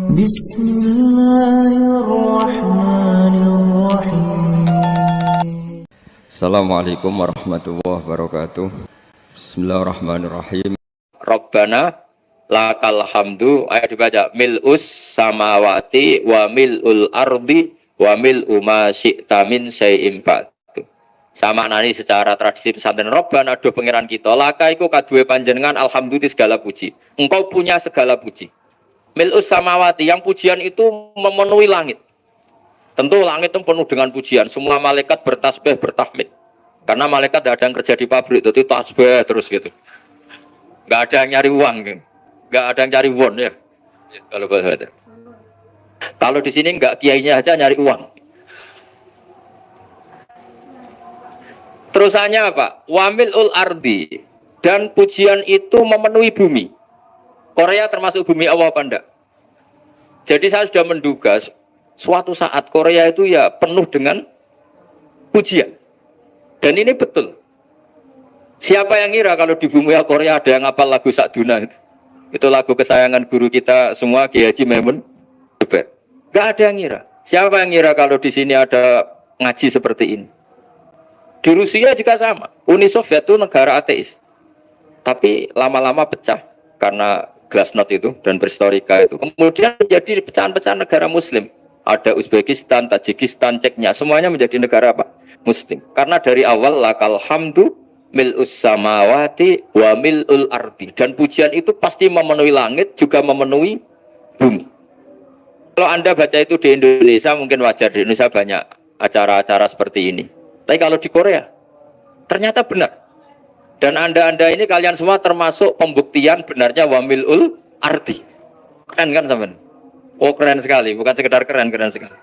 Bismillahirrahmanirrahim. Assalamualaikum warahmatullahi wabarakatuh. Bismillahirrahmanirrahim. Rabbana lakal hamdu, ayat dibaca mil'us samawati wa mil'ul ardi wa mil'u ma syi'ta min syai'in ba'du. Sama nani secara tradisi pesantren, Rabbana do pangeran kita laka iku kaduwe panjenengan alhamdulillah segala puji. Engkau punya segala puji. Mil'us samawati, yang pujian itu memenuhi langit. Tentu langit itu penuh dengan pujian. Semua malaikat bertasbih, bertahmid. Karena malaikat tidak ada yang kerja di pabrik, itu tasbih terus gitu. Nggak ada yang nyari uang, gitu. Nggak ada yang cari won ya. Kalau di sini nggak kiainya aja nyari uang. Terusannya apa? Wamilul ardi, dan pujian itu memenuhi bumi. Korea termasuk bumi Allah apa enggak? Jadi saya sudah menduga suatu saat Korea itu ya penuh dengan pujian. Dan ini betul. Siapa yang ngira kalau di bumi Korea ada yang hafal lagu Sakduna itu? Itu lagu kesayangan guru kita semua, Kiai Haji Maimun Zubair. Gak ada yang ngira. Siapa yang ngira kalau di sini ada ngaji seperti ini? Di Rusia juga sama. Uni Soviet itu negara ateis. Tapi lama-lama pecah karena glasnost itu dan perestroika itu. Kemudian menjadi pecahan-pecahan negara Muslim. Ada Uzbekistan, Tajikistan, Ceknya, semuanya menjadi negara apa? Muslim. Karena dari awal lakal hamdu mil'us samawati wa mil'ul ardi, dan pujian itu pasti memenuhi langit juga memenuhi bumi. Kalau Anda baca itu di Indonesia mungkin wajar, di Indonesia banyak acara-acara seperti ini. Tapi kalau di Korea ternyata benar. Dan Anda ini kalian semua termasuk pembuktian benarnya wa mil'ul ardi. Keren kan teman? Oh keren sekali, bukan sekedar keren, keren sekali.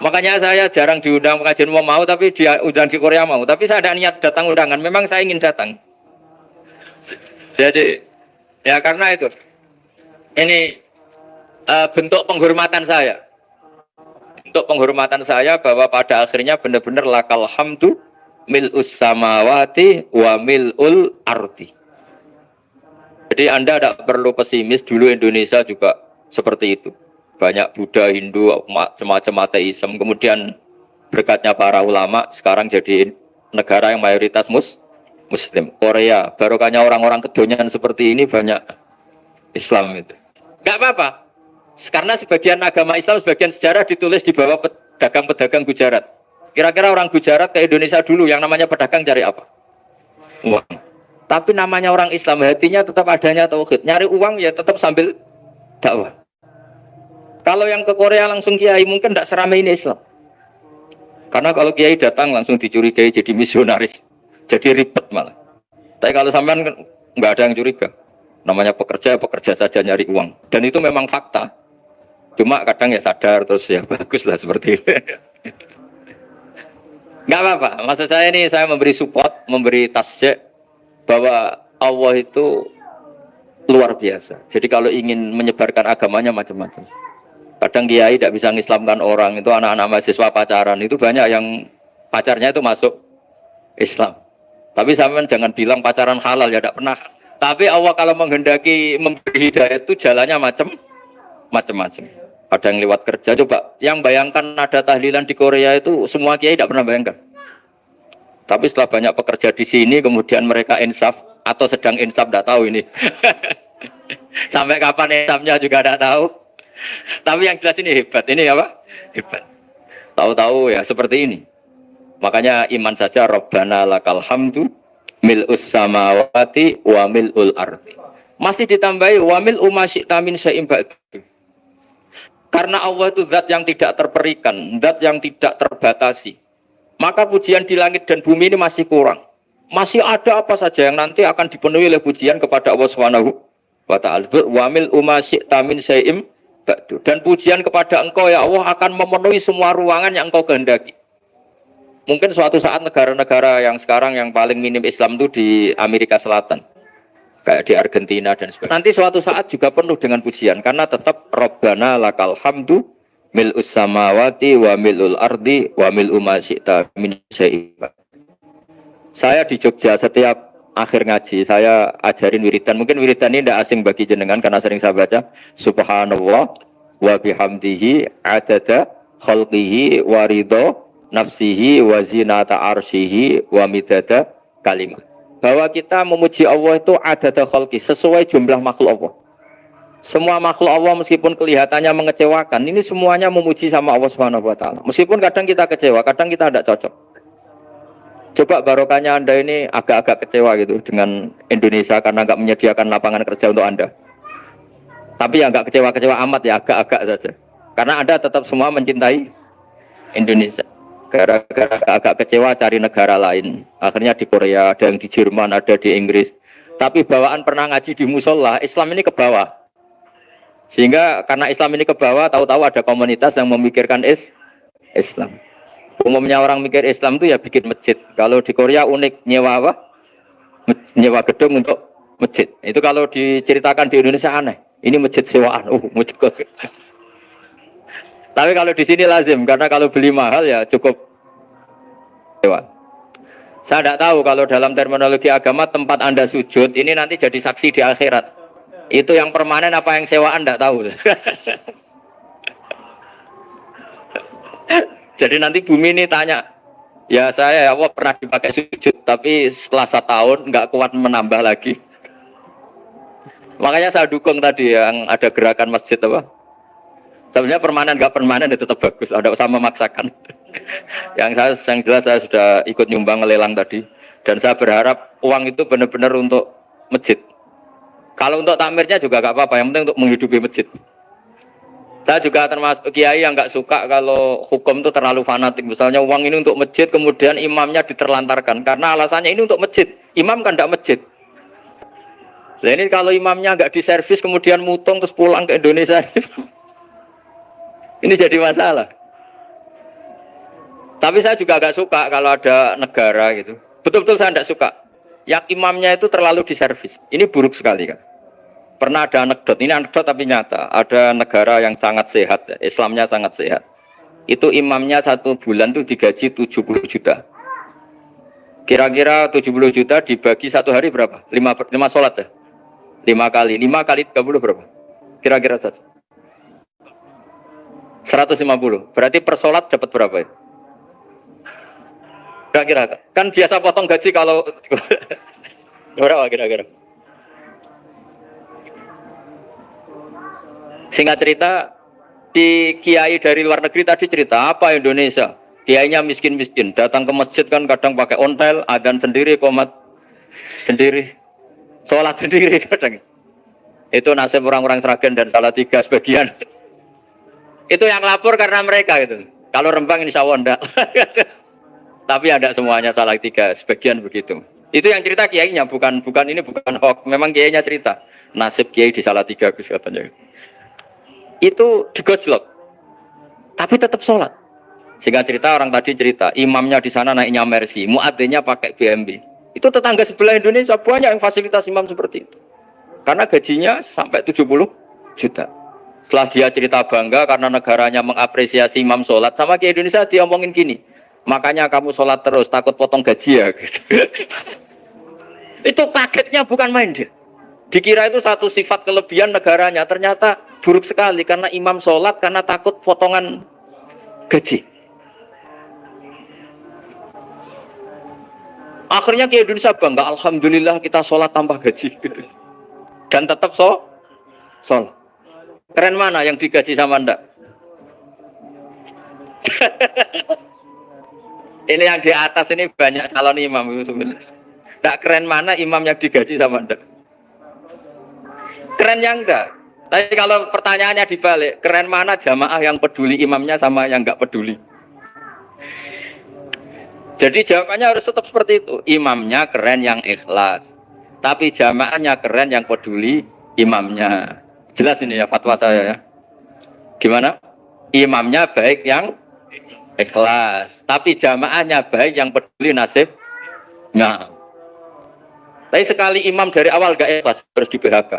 Makanya saya jarang diundang pengajian mau, tapi diundang di Korea mau. Tapi saya ada niat datang undangan, memang saya ingin datang. Jadi, ya karena itu. Ini bentuk penghormatan saya. Bentuk penghormatan saya bahwa pada akhirnya benar-benar lakal hamdu mil'us samawati wa mil'ul ardi. Jadi Anda tidak perlu pesimis, dulu Indonesia juga seperti itu. Banyak Buddha, Hindu, macam-macam ateisme. Kemudian berkatnya para ulama sekarang jadi negara yang mayoritas Muslim. Korea, barokahnya orang-orang kedonyan seperti ini banyak Islam itu. Gak apa-apa. Karena sebagian agama Islam, sebagian sejarah ditulis di bawah pedagang-pedagang Gujarat. Kira-kira orang Gujarat ke Indonesia dulu yang namanya pedagang cari apa? Uang. Tapi namanya orang Islam, hatinya tetap adanya tauhid. Nyari uang ya tetap sambil dakwah. Kalau yang ke Korea langsung kiai mungkin tidak seramai ini Islam. Karena kalau kiai datang langsung dicurigai jadi misionaris, jadi ribet malah. Tapi kalau sampean nggak ada yang curiga, namanya pekerja saja nyari uang. Dan itu memang fakta. Cuma kadang ya sadar terus ya bagus lah seperti itu. Nggak apa-apa. Maksud saya ini saya memberi support, memberi tasjid bahwa Allah itu luar biasa. Jadi kalau ingin menyebarkan agamanya macam-macam. Kadang kiai tidak bisa mengislamkan orang, itu anak-anak mahasiswa pacaran, itu banyak yang pacarnya itu masuk Islam. Tapi sampean jangan bilang pacaran halal, ya tidak pernah. Tapi Allah kalau menghendaki memberi hidayah itu jalannya macam-macam. Ada yang lewat kerja, coba yang bayangkan ada tahlilan di Korea itu semua kiai tidak pernah bayangkan. Tapi setelah banyak pekerja di sini, kemudian mereka insaf atau sedang insaf, tidak tahu ini. Sampai kapan insafnya juga tidak tahu. Tapi yang jelas ini hebat. Ini apa? Hebat. Tahu-tahu ya seperti ini. Makanya iman saja Rabbana lakal hamdu mil'us samawati wa mil'ul ardi. Masih ditambahi wa mil'u ma syi'ta min syai'in ba'du. Karena Allah itu zat yang tidak terperikan, zat yang tidak terbatasi. Maka pujian di langit dan bumi ini masih kurang. Masih ada apa saja yang nanti akan dipenuhi oleh pujian kepada Allah Subhanahu wa ta'ala. Wa mil'u ma syi'ta min syai'in. Dan pujian kepada engkau ya Allah akan memenuhi semua ruangan yang engkau kehendaki. Mungkin suatu saat negara-negara yang sekarang yang paling minim Islam itu di Amerika Selatan, kayak di Argentina dan sebagainya. Nanti suatu saat juga penuh dengan pujian, karena tetap Rabbana lakal hamdu mil'us samawati wa mil'ul ardi wa mil'u ma syi'ta min syai'in. Saya di Jogja setiap akhir ngaji saya ajarin wiridan. Mungkin wiridan ini tidak asing bagi jenengan karena sering saya baca. Subhanallah wa bihamdihi adada khalqihi wa ridha nafsihi wa zinata arsyihi wa midada kalimat. Bahwa kita memuji Allah itu adada khalqi, sesuai jumlah makhluk Allah. Semua makhluk Allah meskipun kelihatannya mengecewakan, ini semuanya memuji sama Allah Subhanahu wa taala. Meskipun kadang kita kecewa, kadang kita tidak cocok. Coba barokahnya Anda ini agak-agak kecewa gitu dengan Indonesia karena nggak menyediakan lapangan kerja untuk Anda. Tapi ya nggak kecewa-kecewa amat ya, agak-agak saja. Karena Anda tetap semua mencintai Indonesia. Gara-gara agak kecewa cari negara lain. Akhirnya di Korea, ada yang di Jerman, ada di Inggris. Tapi bawaan pernah ngaji di musola, Islam ini ke bawah. Sehingga karena Islam ini ke bawah, tahu-tahu ada komunitas yang memikirkan Islam. Umumnya orang mikir Islam itu ya bikin masjid. Kalau di Korea unik, nyewa apa? Nyewa gedung untuk masjid. Itu kalau diceritakan di Indonesia aneh. Ini masjid sewaan. Masjid. Tapi kalau di sini lazim, karena kalau beli mahal ya cukup sewa. Saya tidak tahu kalau dalam terminologi agama tempat Anda sujud ini nanti jadi saksi di akhirat. Itu yang permanen apa yang sewaan tidak tahu. Jadi nanti bumi ini tanya, ya saya ya Allah pernah dipakai sujud, tapi setelah 1 tahun nggak kuat menambah lagi. Makanya saya dukung tadi yang ada gerakan masjid apa. Sebenarnya permanen nggak permanen itu tetap bagus, ada usah memaksakan. yang jelas saya sudah ikut nyumbang lelang tadi, dan saya berharap uang itu benar-benar untuk masjid. Kalau untuk takmirnya juga nggak apa-apa, yang penting untuk menghidupi masjid. Saya juga termasuk kiai yang nggak suka kalau hukum itu terlalu fanatik. Misalnya uang ini untuk masjid, kemudian imamnya diterlantarkan. Karena alasannya ini untuk masjid. Imam kan tidak masjid. Nah ini kalau imamnya nggak diservis, kemudian mutung terus pulang ke Indonesia. Ini jadi masalah. Tapi saya juga nggak suka kalau ada negara gitu. Betul-betul saya tidak suka. Yang imamnya itu terlalu diservis. Ini buruk sekali kan. Pernah ada anekdot, ini anekdot tapi nyata. Ada negara yang sangat sehat, Islamnya sangat sehat. Itu imamnya 1 bulan tuh digaji 70 juta. Kira-kira 70 juta dibagi 1 hari berapa? 5 sholat ya? 5 kali 30 berapa? Kira-kira saja. 150. Berarti per sholat dapat berapa ya? Kira-kira. Kan biasa potong gaji kalau... berapa kira-kira? Singkat cerita, di kiai dari luar negeri tadi cerita, apa Indonesia? Kiainya miskin-miskin, datang ke masjid kan kadang pakai ontel, adzan sendiri, qomat sendiri, sholat sendiri kadang. Itu nasib orang-orang Sragen dan Salatiga sebagian. Itu yang lapor karena mereka itu. Kalau Rembang insya Allah enggak. Tapi ada semuanya Salatiga, sebagian begitu. Itu yang cerita kiainya, bukan hoax. Memang kiainya cerita. Nasib kiai di Salatiga katanya. Itu digojlok, tapi tetap sholat. Sehingga cerita orang tadi cerita, imamnya di sana naiknya Mercy, muadzinnya pakai BMW. Itu tetangga sebelah Indonesia banyak yang fasilitas imam seperti itu. Karena gajinya sampai 70 juta. Setelah dia cerita bangga karena negaranya mengapresiasi imam sholat, sama ke Indonesia dia omongin gini, makanya kamu sholat terus, takut potong gaji ya. Gitu. Itu kagetnya bukan main dia. Dikira itu satu sifat kelebihan negaranya, ternyata buruk sekali karena imam sholat karena takut potongan gaji. Akhirnya ke Indonesia bangga, alhamdulillah kita sholat tambah gaji gitu. Dan tetap sholat. Keren mana yang digaji sama Anda? Ini yang di atas ini banyak calon imam. Tidak keren mana imam yang digaji sama Anda? Keren yang enggak. Tapi kalau pertanyaannya dibalik, keren mana jamaah yang peduli imamnya sama yang enggak peduli? Jadi jawabannya harus tetap seperti itu. Imamnya keren yang ikhlas. Tapi jamaahnya keren yang peduli imamnya. Jelas ini ya fatwa saya ya. Gimana? Imamnya baik yang ikhlas. Tapi jamaahnya baik yang peduli nasibnya. Tapi sekali imam dari awal gak ikhlas, harus di PHK.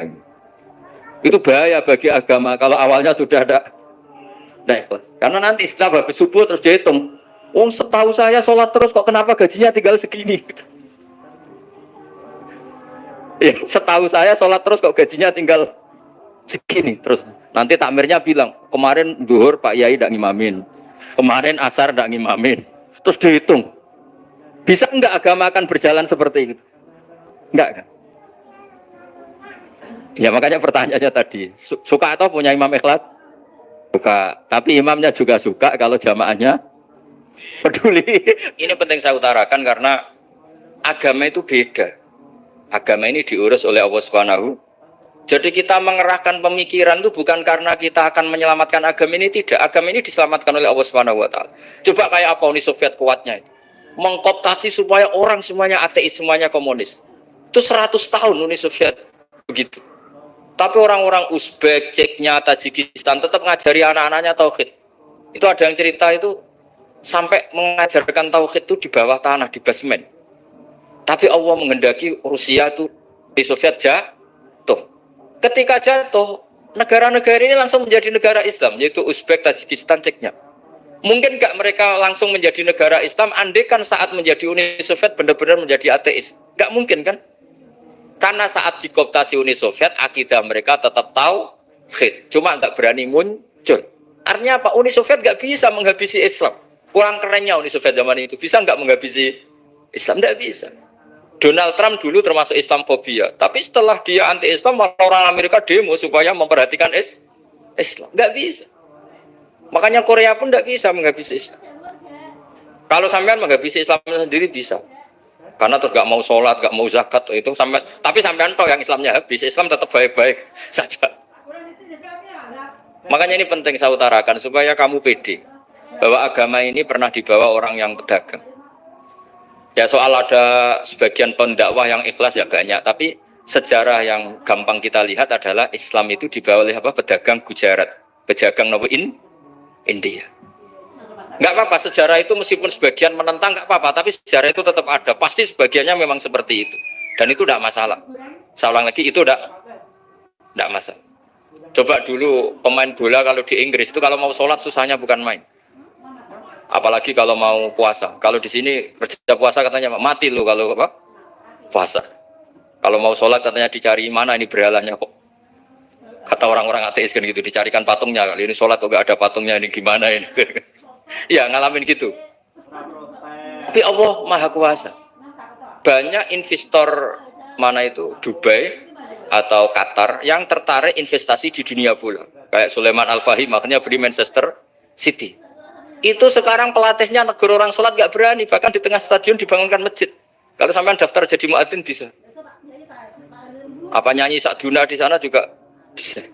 Itu bahaya bagi agama kalau awalnya sudah ada ikhlas. Karena nanti setelah habis subuh terus dihitung. Setahu saya sholat terus kok kenapa gajinya tinggal segini? Ya, setahu saya sholat terus kok gajinya tinggal segini terus. Nanti takmirnya bilang, kemarin duhur Pak Yai tidak ngimamin, kemarin asar tidak ngimamin. Terus dihitung, bisa enggak agama akan berjalan seperti itu? Enggak kan? Ya makanya pertanyaannya tadi, suka atau punya imam ikhlas? Suka, tapi imamnya juga suka kalau jamaahnya peduli. Ini penting saya utarakan karena agama itu beda. Agama ini diurus oleh Allah Subhanahu. Jadi kita mengerahkan pemikiran itu bukan karena kita akan menyelamatkan agama ini, tidak. Agama ini diselamatkan oleh Allah Subhanahu wa taala. Coba kayak apa Uni Soviet kuatnya itu. Mengkooptasi supaya orang semuanya ateis, semuanya komunis. Itu 100 tahun Uni Soviet begitu. Tapi orang-orang Uzbek, Ceknya, Tajikistan tetap ngajari anak-anaknya tauhid. Itu ada yang cerita itu sampai mengajarkan tauhid itu di bawah tanah, di basement. Tapi Allah menghendaki Rusia itu di Soviet jatuh. Ketika jatuh, negara-negara ini langsung menjadi negara Islam, yaitu Uzbek, Tajikistan, Ceknya. Mungkin nggak mereka langsung menjadi negara Islam, andai kan saat menjadi Uni Soviet benar-benar menjadi ateis. Nggak mungkin kan? Karena saat dikooptasi Uni Soviet, akidah mereka tetap tauhid, cuma nggak berani muncul. Artinya apa? Uni Soviet nggak bisa menghabisi Islam. Kurang kerennya Uni Soviet zaman itu, bisa nggak menghabisi Islam? Nggak bisa. Donald Trump dulu termasuk Islamfobia, tapi setelah dia anti-Islam, orang Amerika demo supaya memperhatikan Islam. Nggak bisa. Makanya Korea pun nggak bisa menghabisi Islam. Kalau sampean menghabisi Islam sendiri bisa, karena terus nggak mau sholat, nggak mau zakat itu sampai. Tapi sampean toh yang Islamnya habis, Islam tetap baik-baik saja. Makanya ini penting saya utarakan supaya kamu pede bahwa agama ini pernah dibawa orang yang pedagang. Ya soal ada sebagian pendakwah yang ikhlas ya banyak, tapi sejarah yang gampang kita lihat adalah Islam itu dibawa oleh apa? Pedagang Gujarat, pedagang India. Nggak apa-apa, sejarah itu meskipun sebagian menentang nggak apa-apa, tapi sejarah itu tetap ada. Pasti sebagiannya memang seperti itu, dan itu tidak masalah. Saya ulang lagi, itu tidak masalah. Coba dulu pemain bola kalau di Inggris itu kalau mau sholat susahnya bukan main. Apalagi kalau mau puasa. Kalau di sini kerja puasa katanya mati lo kalau apa? Puasa. Kalau mau sholat katanya dicari mana ini berhalanya kok. Kata orang-orang ateis kan gitu, dicarikan patungnya. Kali ini sholat kok gak ada patungnya, ini gimana ini? Ya ngalamin gitu. Tapi Allah Maha Kuasa. Banyak investor mana itu Dubai atau Qatar yang tertarik investasi di dunia bola. Kayak Sulaiman Al-Fahim makanya beli Manchester City. Itu sekarang pelatihnya negara orang sholat gak berani, bahkan di tengah stadion dibangunkan masjid. Kalau sampai daftar jadi muadzin bisa. Apa nyanyi Sakduna di sana juga bisa.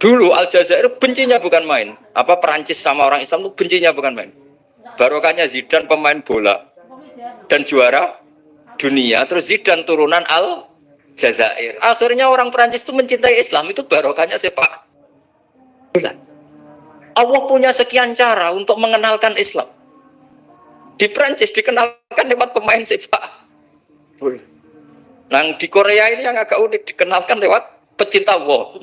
Dulu Aljazair bencinya bukan main. Apa Perancis sama orang Islam itu bencinya bukan main. Barokahnya Zidane pemain bola dan juara dunia, terus Zidane turunan Aljazair. Akhirnya orang Perancis itu mencintai Islam, itu barokahnya sepak bola. Allah punya sekian cara untuk mengenalkan Islam. Di Prancis dikenalkan lewat pemain sepak bola. Nah di Korea ini yang agak unik, dikenalkan lewat pecinta wall.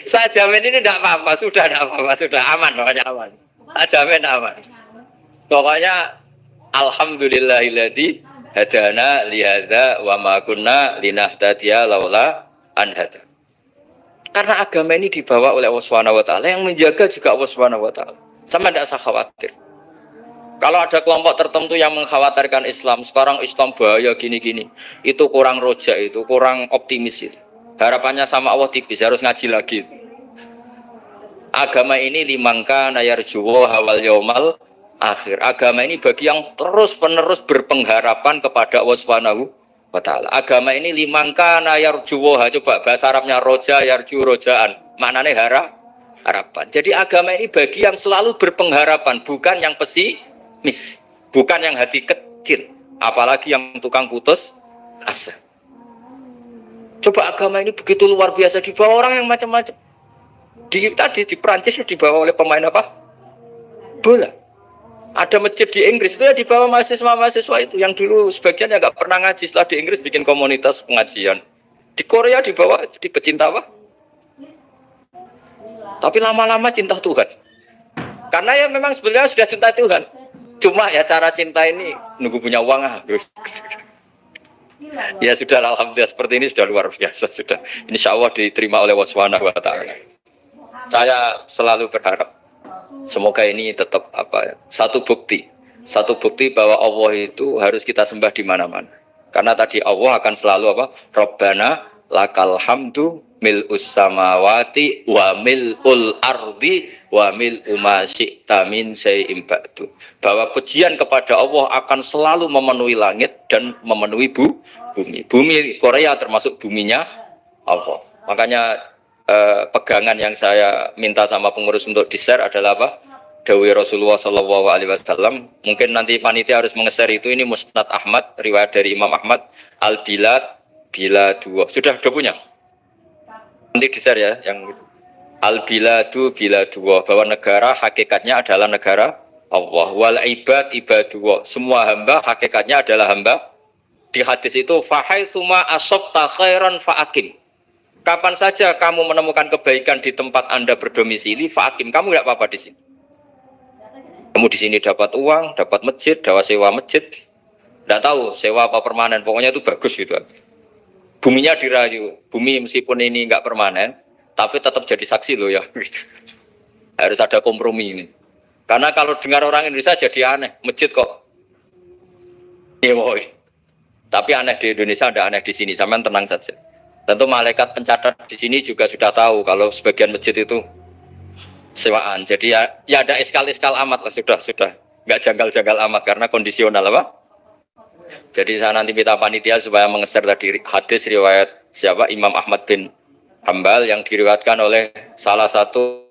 Saya jamin ini tidak apa-apa, sudah tidak apa-apa, sudah aman, pokoknya aman. Saya jamin aman. Pokoknya alhamdulillahilladzi hadana lihadza wa ma kunna linahtadiya laula an hada. Karena agama ini dibawa oleh Allah Subhanahu wa taala, yang menjaga juga Allah Subhanahu wa taala. Sama tidak usah khawatir. Kalau ada kelompok tertentu yang mengkhawatirkan Islam, sekarang Islam bahaya gini-gini, itu kurang roja, itu kurang optimis itu. Harapannya sama Allah tipis, harus ngaji lagi. Agama ini limangka nayarjuwo hawal yaumal akhir. Agama ini bagi yang terus-menerus berpengharapan kepada Allah Subhanahu wa taala. Agama ini limangka nayarjuwo, coba bahasa Arabnya roja yarju rojaan. Maknanya harapan. Jadi agama ini bagi yang selalu berpengharapan, bukan yang pesimis, bukan yang hati kecil, apalagi yang tukang putus asa. Coba agama ini begitu luar biasa, dibawa orang yang macam-macam. Tadi di Prancis dibawa oleh pemain apa? Bola. Ada masjid di Inggris itu ya dibawa mahasiswa-mahasiswa itu yang dulu sebagian yang nggak pernah ngaji, setelah di Inggris bikin komunitas pengajian. Di Korea dibawa di pecinta apa? Tapi lama-lama cinta Tuhan. Karena ya memang sebenarnya sudah cinta Tuhan. Cuma ya cara cinta ini nunggu punya uang Ya sudah, alhamdulillah seperti ini sudah luar biasa sudah. Insya Allah diterima oleh Allah Subhanahu wa taala. Saya selalu berharap semoga ini tetap apa ya, satu bukti bahwa Allah itu harus kita sembah di mana-mana. Karena tadi Allah akan selalu apa? Rabbana lakal hamdu mil'us samawati wa mil'ul ardi wa mil'u ma syi'ta min syai'in ba'du. Bahwa pujian kepada Allah akan selalu memenuhi langit dan memenuhi bumi. Bumi Korea termasuk buminya Allah. Makanya pegangan yang saya minta sama pengurus untuk di-share adalah apa? Dawi Rasulullah Shallallahu Alaihi Wasallam. Mungkin nanti panitia harus mengeser itu. Ini Musnad Ahmad, riwayat dari Imam Ahmad. Al Bilad bila dua. Sudah punya? Nanti di-share ya. Yang Al Biladu bila dua. Bahwa negara hakikatnya adalah negara Allah. Wal ibad ibadullah. Semua hamba hakikatnya adalah hamba. Di hadis itu fahaitsuma asabta khairan fa'akim. Kapan saja kamu menemukan kebaikan di tempat Anda berdomisili, fa'akim, kamu enggak apa-apa di sini. Kamu di sini dapat uang, dapat masjid, dapat sewa masjid. Enggak tahu sewa apa permanen, pokoknya itu bagus gitu. Buminya dirayu. Bumi meskipun ini enggak permanen, tapi tetap jadi saksi loh ya. Harus ada kompromi ini. Karena kalau dengar orang Indonesia jadi aneh, masjid kok. Woy. Tapi aneh di Indonesia, ada aneh di sini. Sampean tenang saja. Tentu malaikat pencatat di sini juga sudah tahu kalau sebagian masjid itu sewaan. Jadi ya ada eskal amat lah, sudah nggak janggal amat karena kondisional apa. Jadi saya nanti minta panitia supaya mengeser tadi hadis riwayat siapa Imam Ahmad bin Hambal yang diriwayatkan oleh salah satu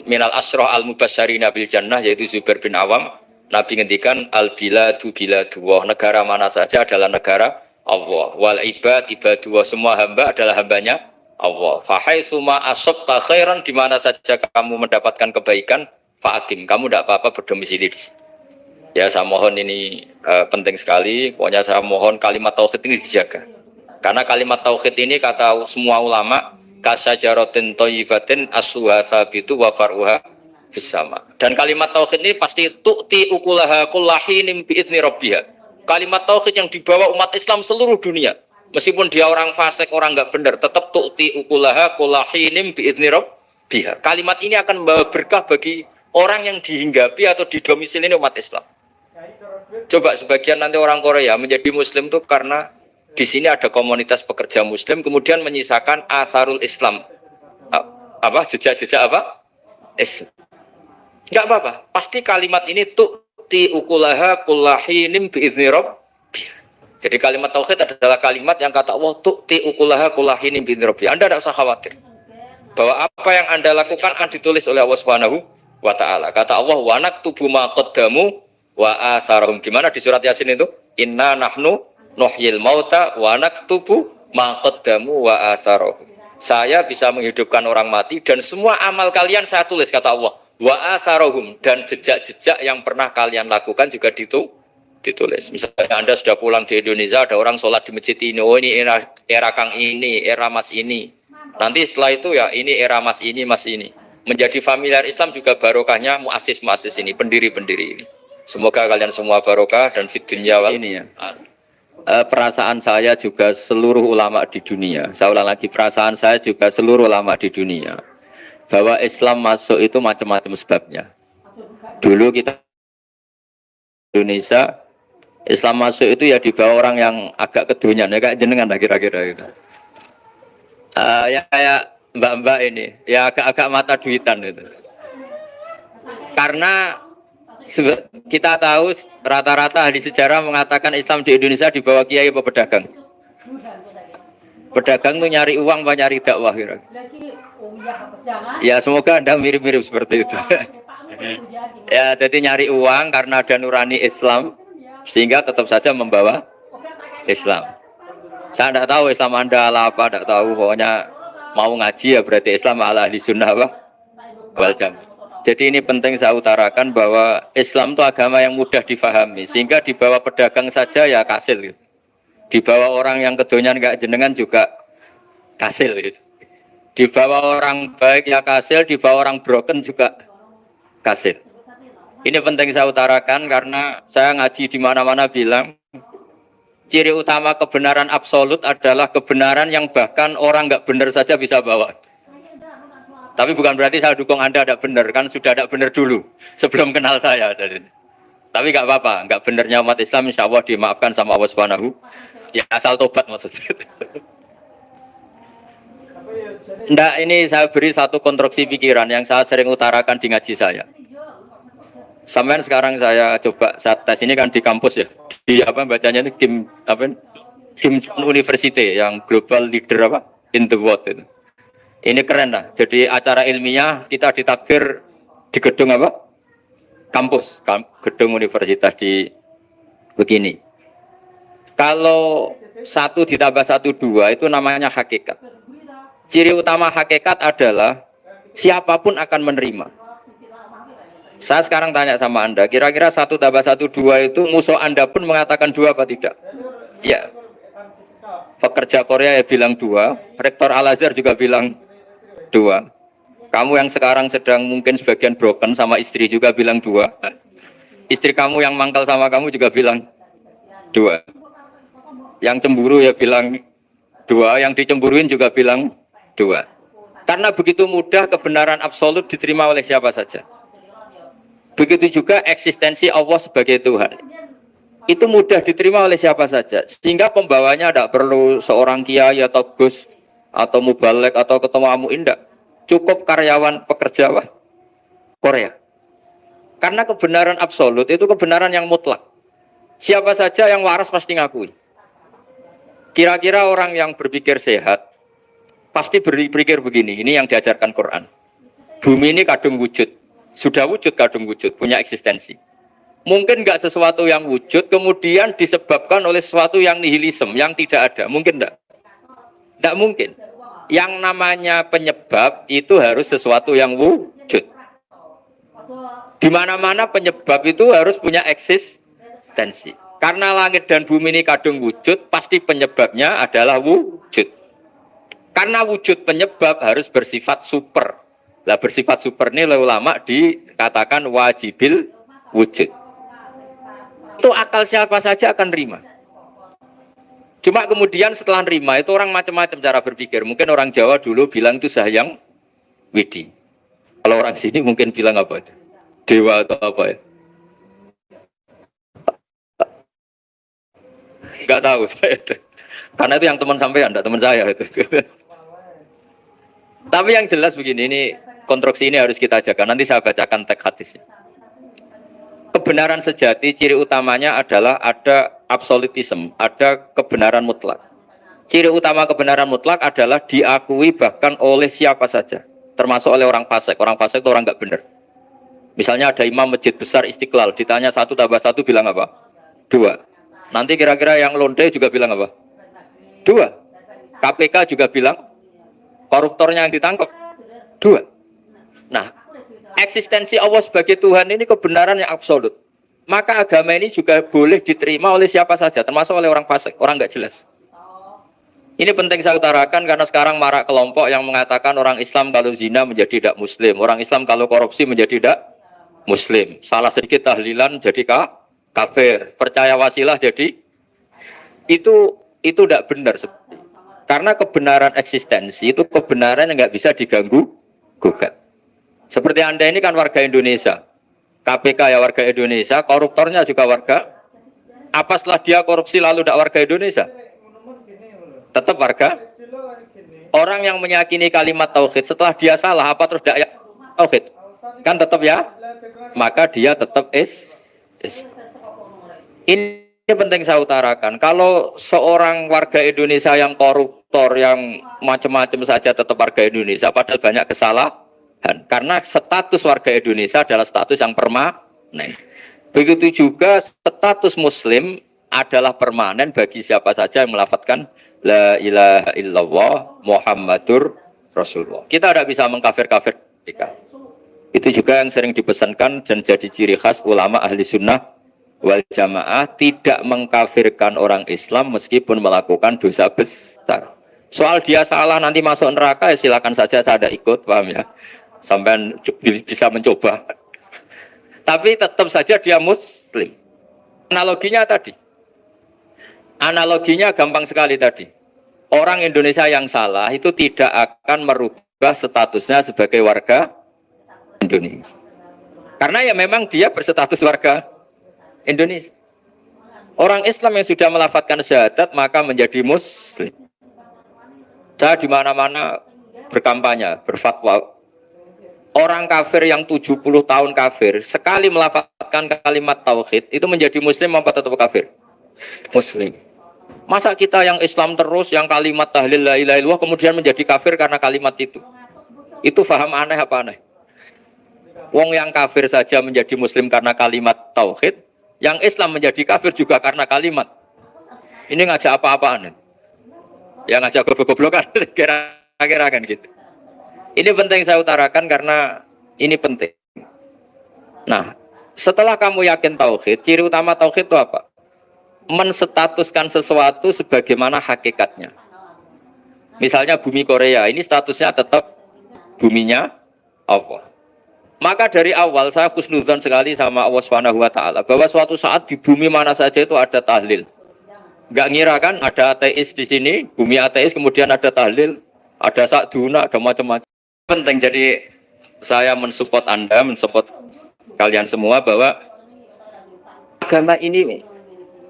minal asroh al mubasysyirina bil jannah yaitu Zubair bin Awam. Nabi ngendikan al biladu biladullah, negara mana saja adalah negara Allah. Wal ibad ibadullah, semua hamba adalah hambanya Allah. Fahaitsuma asabta khairan, di mana saja kamu mendapatkan kebaikan, fa'akim, kamu tidak apa-apa berdomisili di sini. Ya saya mohon ini penting sekali. Pokoknya saya mohon kalimat tauhid ini dijaga. Karena kalimat tauhid ini kata semua ulama kasajaratin thayyibatin asluha tsabitu wa far'uha fis sama. Dan kalimat tauhid ini pasti tu'ti ukulaha kullahinim bi'izni rabbiha. Kalimat tauhid yang dibawa umat Islam seluruh dunia. Meskipun dia orang fasik, orang enggak benar, tetap tu'ti ukulaha kullahinim bi'izni rabbiha. Kalimat ini akan membawa berkah bagi orang yang dihinggapi atau didomisili umat Islam. Coba sebagian nanti orang Korea menjadi muslim itu karena di sini ada komunitas pekerja muslim, kemudian menyisakan atharul Islam. Apa? Jejak-jejak apa? Islam. Enggak apa-apa. Pasti kalimat ini tu'ti ukulaha kullahinim bi'izni rabbiha. Jadi kalimat tauhid adalah kalimat yang kata Allah tu'ti ukulaha kullahinim bi'izni rabbiha. Anda tidak usah khawatir bahwa apa yang Anda lakukan akan ditulis oleh Allah Subhanahu wa taala. Kata Allah wa naktubu ma qaddamu wa atharahum. Gimana di surat Yasin itu? Inna nahnu nuhyil mauta wa naktubu ma qaddamu wa atharahum. Saya bisa menghidupkan orang mati dan semua amal kalian saya tulis, kata Allah. Wa atharahum, dan jejak-jejak yang pernah kalian lakukan juga ditulis. Misalnya Anda sudah pulang di Indonesia, ada orang sholat di masjid ini, oh ini era Kang ini, era Mas ini. Nanti setelah itu ya ini era Mas ini, Mas ini. Menjadi familiar Islam juga barokahnya muassis-muassis ini, pendiri-pendiri ini. Semoga kalian semua barokah dan fit dunya wal ini ya. Perasaan saya juga seluruh ulama di dunia. Saya ulang lagi, perasaan saya juga seluruh ulama di dunia. Bahwa Islam masuk itu macam-macam sebabnya. Dulu kita Indonesia, Islam masuk itu ya dibawa orang yang agak kedonyan, ya kayak jenengan lah kira-kira gitu. Ya kayak mbak-mbak ini, ya agak-agak mata duitan itu. Karena kita tahu rata-rata ahli sejarah mengatakan Islam di Indonesia dibawa kiai apa pedagang. Pedagang tuh nyari uang apa nyari dakwah kira. Ya semoga Anda mirip-mirip seperti itu. Ya jadi nyari uang karena ada nurani Islam sehingga tetap saja membawa Islam. Saya tidak tahu Islam Anda ala apa, tidak tahu, pokoknya mau ngaji ya berarti Islam ala ahli sunnah apa? Wal jamaah. Jadi ini penting saya utarakan bahwa Islam itu agama yang mudah difahami, sehingga dibawa pedagang saja ya kasil gitu. Dibawa orang yang kedonyan gak jenengan juga kasil gitu. Dibawa orang baik ya kasil, dibawa orang broken juga kasil. Ini penting saya utarakan karena saya ngaji di mana-mana bilang Ciri utama kebenaran absolut adalah kebenaran yang bahkan orang nggak benar saja bisa bawa. Tapi bukan berarti saya dukung Anda ada benar, kan sudah ada benar dulu sebelum kenal saya. Tapi nggak apa-apa, nggak benernya umat Islam insya Allah dimaafkan sama Allah Subhanahu. Ya asal tobat maksudnya. Nggak, ini saya beri satu konstruksi pikiran yang saya sering utarakan di ngaji saya. Sampai sekarang saya coba saat tes ini kan di kampus ya, di apa bacanya ini Kim University yang global leader apa in the world itu. Ini keren lah. Jadi acara ilmiah kita ditakdir di gedung apa? Kampus, gedung universitas di begini. Kalau 1 ditambah 1 2 itu namanya hakikat. Ciri utama hakikat adalah siapapun akan menerima. Saya sekarang tanya sama Anda, kira-kira 1 tambah 1 2 itu musuh Anda pun mengatakan 2 apa tidak? Ya. Pekerja Korea ya bilang 2, rektor Al-Azhar juga bilang 2. Kamu yang sekarang sedang mungkin sebagian broken sama istri juga bilang 2. Istri kamu yang mangkal sama kamu juga bilang 2. Yang cemburu ya bilang 2, yang dicemburuin juga bilang 2. Karena begitu mudah kebenaran absolut diterima oleh siapa saja. Begitu juga eksistensi Allah sebagai Tuhan. Itu mudah diterima oleh siapa saja. Sehingga pembawanya tidak perlu seorang kiai atau gus atau mubalek atau ketua MUI, tidak. Cukup karyawan pekerja Korea. Karena kebenaran absolut itu kebenaran yang mutlak. Siapa saja yang waras pasti ngakui. Kira-kira orang yang berpikir sehat pasti berpikir begini, ini yang diajarkan Quran. Bumi ini kadung wujud, sudah wujud kadung wujud, punya eksistensi. Mungkin nggak sesuatu yang wujud kemudian disebabkan oleh sesuatu yang nihilisme, yang tidak ada, mungkin enggak? Tidak mungkin. Yang namanya penyebab itu harus sesuatu yang wujud. Di mana-mana penyebab itu harus punya eksistensi. Karena langit dan bumi ini kadung wujud, pasti penyebabnya adalah wujud. Karena wujud penyebab harus bersifat super. Lah bersifat super ini oleh ulama dikatakan wajibil wujud. Itu akal siapa saja akan terima. Cuma kemudian setelah nerima itu orang macam-macam cara berpikir. Mungkin orang Jawa dulu bilang itu Sahyang Widi. Kalau orang sini mungkin bilang apa itu? Dewa atau apa ya? Enggak tahu saya. Karena itu yang teman sampean, enggak teman saya itu. Tapi yang jelas begini, ini konstruksi ini harus kita jaga. Nanti saya bacakan teks hadisnya. Kebenaran sejati ciri utamanya adalah ada absolutisme, ada kebenaran mutlak. Ciri utama kebenaran mutlak adalah diakui bahkan oleh siapa saja, termasuk oleh orang fasik. Orang fasik itu orang nggak benar. Misalnya ada imam masjid besar Istiqlal, ditanya 1 tambah 1 bilang apa? 2. Nanti kira-kira yang londe juga bilang apa? 2. KPK juga bilang koruptornya yang ditangkap 2. Nah, eksistensi Allah sebagai Tuhan ini kebenaran yang absolut. Maka agama ini juga boleh diterima oleh siapa saja, termasuk oleh orang fasik, orang nggak jelas. Ini penting saya utarakan karena sekarang marak kelompok yang mengatakan orang Islam kalau zina menjadi tidak muslim, orang Islam kalau korupsi menjadi tidak muslim. Salah sedikit tahlilan jadi kafir, percaya wasilah jadi itu tidak benar. Karena kebenaran eksistensi itu kebenaran yang nggak bisa diganggu gugat. Seperti Anda ini kan warga Indonesia, KPK ya warga Indonesia, koruptornya juga warga. Apa setelah dia korupsi lalu tidak warga Indonesia? Tetap warga. Orang yang meyakini kalimat tauhid setelah dia salah, apa terus tidak tauhid? Kan tetap ya? Maka dia tetap Ini penting saya utarakan. Kalau seorang warga Indonesia yang koruptor, yang macam-macam saja tetap warga Indonesia, padahal banyak kesalahan. Karena status warga Indonesia adalah status yang permanen. Begitu juga status Muslim adalah permanen bagi siapa saja yang melafadzkan La ilaha illallah Muhammadur Rasulullah. Kita tidak bisa mengkafir-kafir mereka. Itu juga yang sering dipesankan dan jadi ciri khas ulama ahli sunnah wal jamaah, tidak mengkafirkan orang Islam meskipun melakukan dosa besar. Soal dia salah nanti masuk neraka ya silakan saja, saya ada ikut, paham ya? Sampai bisa mencoba. Tapi tetap saja dia muslim. Analoginya tadi. Analoginya gampang sekali tadi. Orang Indonesia yang salah itu tidak akan merubah statusnya sebagai warga Indonesia. Karena ya memang dia berstatus warga Indonesia. Orang Islam yang sudah melafadzkan syahadat maka menjadi muslim. Saya di mana-mana berkampanye, berfatwa. Orang kafir yang 70 tahun kafir, sekali melafadzkan kalimat tauhid, itu menjadi muslim apa tetap kafir? Muslim. Masa kita yang Islam terus, yang kalimat tahlil la ilaha illallah kemudian menjadi kafir karena kalimat itu? Itu faham aneh apa aneh? Wong yang kafir saja menjadi muslim karena kalimat tauhid, yang Islam menjadi kafir juga karena kalimat. Ini ngajak apa-apaan? Ya ngajak goblok-goblokan, kira-kira kan gitu. Ini penting saya utarakan karena ini penting. Nah, setelah kamu yakin tauhid, ciri utama tauhid itu apa? Menstatuskan sesuatu sebagaimana hakikatnya. Misalnya bumi Korea, ini statusnya tetap buminya Allah. Maka dari awal saya husnudzon sekali sama Allah Subhanahu wa taala bahwa suatu saat di bumi mana saja itu ada tahlil. Enggak ngira kan ada ateis di sini, bumi ateis kemudian ada tahlil, ada sakduna, ada macam-macam. Penting, jadi saya mensupport Anda, mensupport kalian semua bahwa agama ini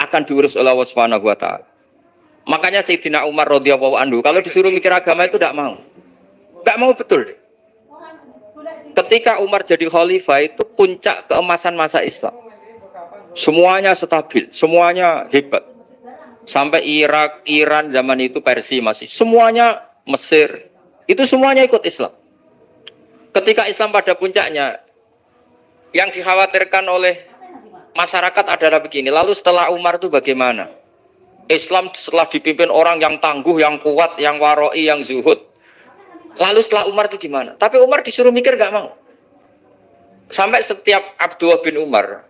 akan diurus oleh Allah Subhanahu wa taala. Makanya Sayyidina Umar radhiyallahu anhu kalau disuruh mikir agama itu tidak mau. Enggak mau betul deh. Ketika Umar jadi khalifah itu puncak keemasan masa Islam. Semuanya stabil, semuanya hebat. Sampai Irak, Iran zaman itu Persia masih. Semuanya Mesir. Itu semuanya ikut Islam. Ketika Islam pada puncaknya, yang dikhawatirkan oleh masyarakat adalah begini. Lalu setelah Umar itu bagaimana? Islam setelah dipimpin orang yang tangguh, yang kuat, yang waroi, yang zuhud. Lalu setelah Umar itu gimana? Tapi Umar disuruh mikir gak mau. Sampai setiap Abdullah bin Umar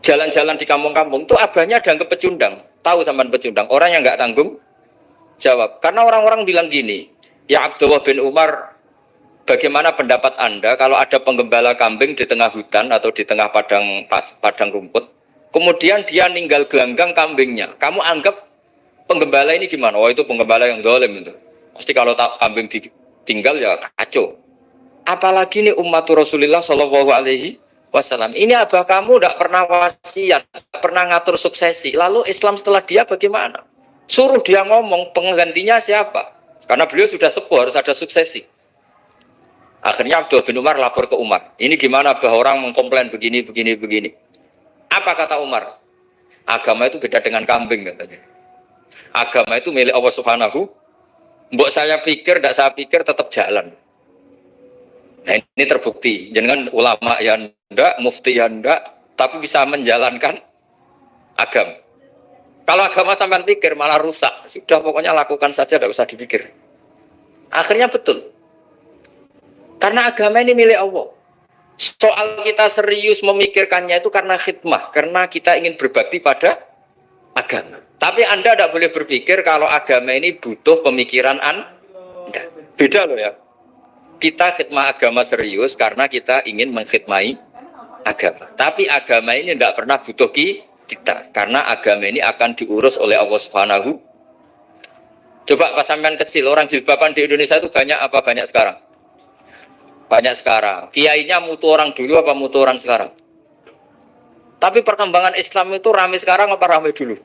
jalan-jalan di kampung-kampung itu abahnya dianggap pecundang. Tahu sampean pecundang? Orang yang gak tanggung jawab. Karena orang-orang bilang gini, ya Abdullah bin Umar, bagaimana pendapat Anda kalau ada penggembala kambing di tengah hutan atau di tengah padang rumput, kemudian dia ninggal gelanggang kambingnya. Kamu anggap penggembala ini gimana? Oh itu penggembala yang zalim itu. Pasti kalau kambing ditinggal ya kacau. Apalagi nih umat Rasulullah Shallallahu Alaihi Wasallam. Ini abah kamu tidak pernah wasiat, tidak pernah ngatur suksesi. Lalu Islam setelah dia bagaimana? Suruh dia ngomong penggantinya siapa? Karena beliau sudah sepuh, harus ada suksesi. Akhirnya Abdullah bin Umar lapor ke Umar. Ini gimana bah orang mengkomplain begini. Apa kata Umar? Agama itu beda dengan kambing katanya. Agama itu milik Allah Subhanahu. Mbok saya pikir, tidak saya pikir tetap jalan. Nah ini terbukti. Jangan ulama yang ndak, mufti yang ndak, tapi bisa menjalankan agama. Kalau agama sampai pikir malah rusak. Sudah pokoknya lakukan saja, tidak usah dipikir. Akhirnya betul. Karena agama ini milik Allah. Soal kita serius memikirkannya itu karena khidmah. Karena kita ingin berbakti pada agama. Tapi Anda tidak boleh berpikir kalau agama ini butuh pemikiran Anda. Beda loh ya. Kita khidmah agama serius karena kita ingin mengkhidmai agama. Tapi agama ini tidak pernah butuh kita, karena agama ini akan diurus oleh Allah Subhanahu. Coba pas sampean kecil, orang jilbaban di Indonesia itu banyak apa banyak sekarang? Banyak sekarang. Kiainya mutu orang dulu apa mutu orang sekarang? Tapi perkembangan Islam itu ramai sekarang apa ramai dulu?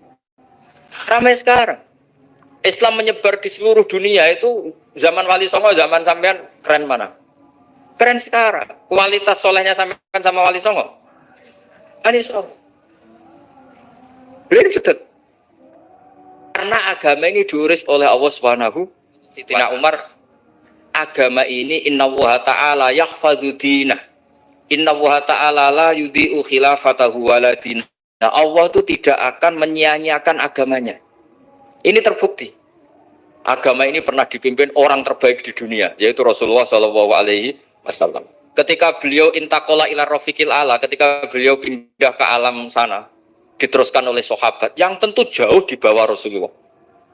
Ramai sekarang. Islam menyebar di seluruh dunia itu zaman Wali Songo, zaman sampean keren mana? Keren sekarang. Kualitas solehnya sampean sama Wali Songo. Wali Songo. Beliau betul. Karena agama ini diurus oleh Allah Subhanahu. Sayyidina Umar, agama ini innallaha ta'ala yakhfadhu dinah. Innallaha ta'ala la yudhi'u khilafatahu wala dinah. Nah, Allah itu tidak akan menyia-nyiakan agamanya. Ini terbukti. Agama ini pernah dipimpin orang terbaik di dunia, yaitu Rasulullah Shallallahu Alaihi Wasallam. Ketika beliau intakola ila rafiqil ala, ketika beliau pindah ke alam sana, diteruskan oleh sahabat yang tentu jauh di bawah Rasulullah,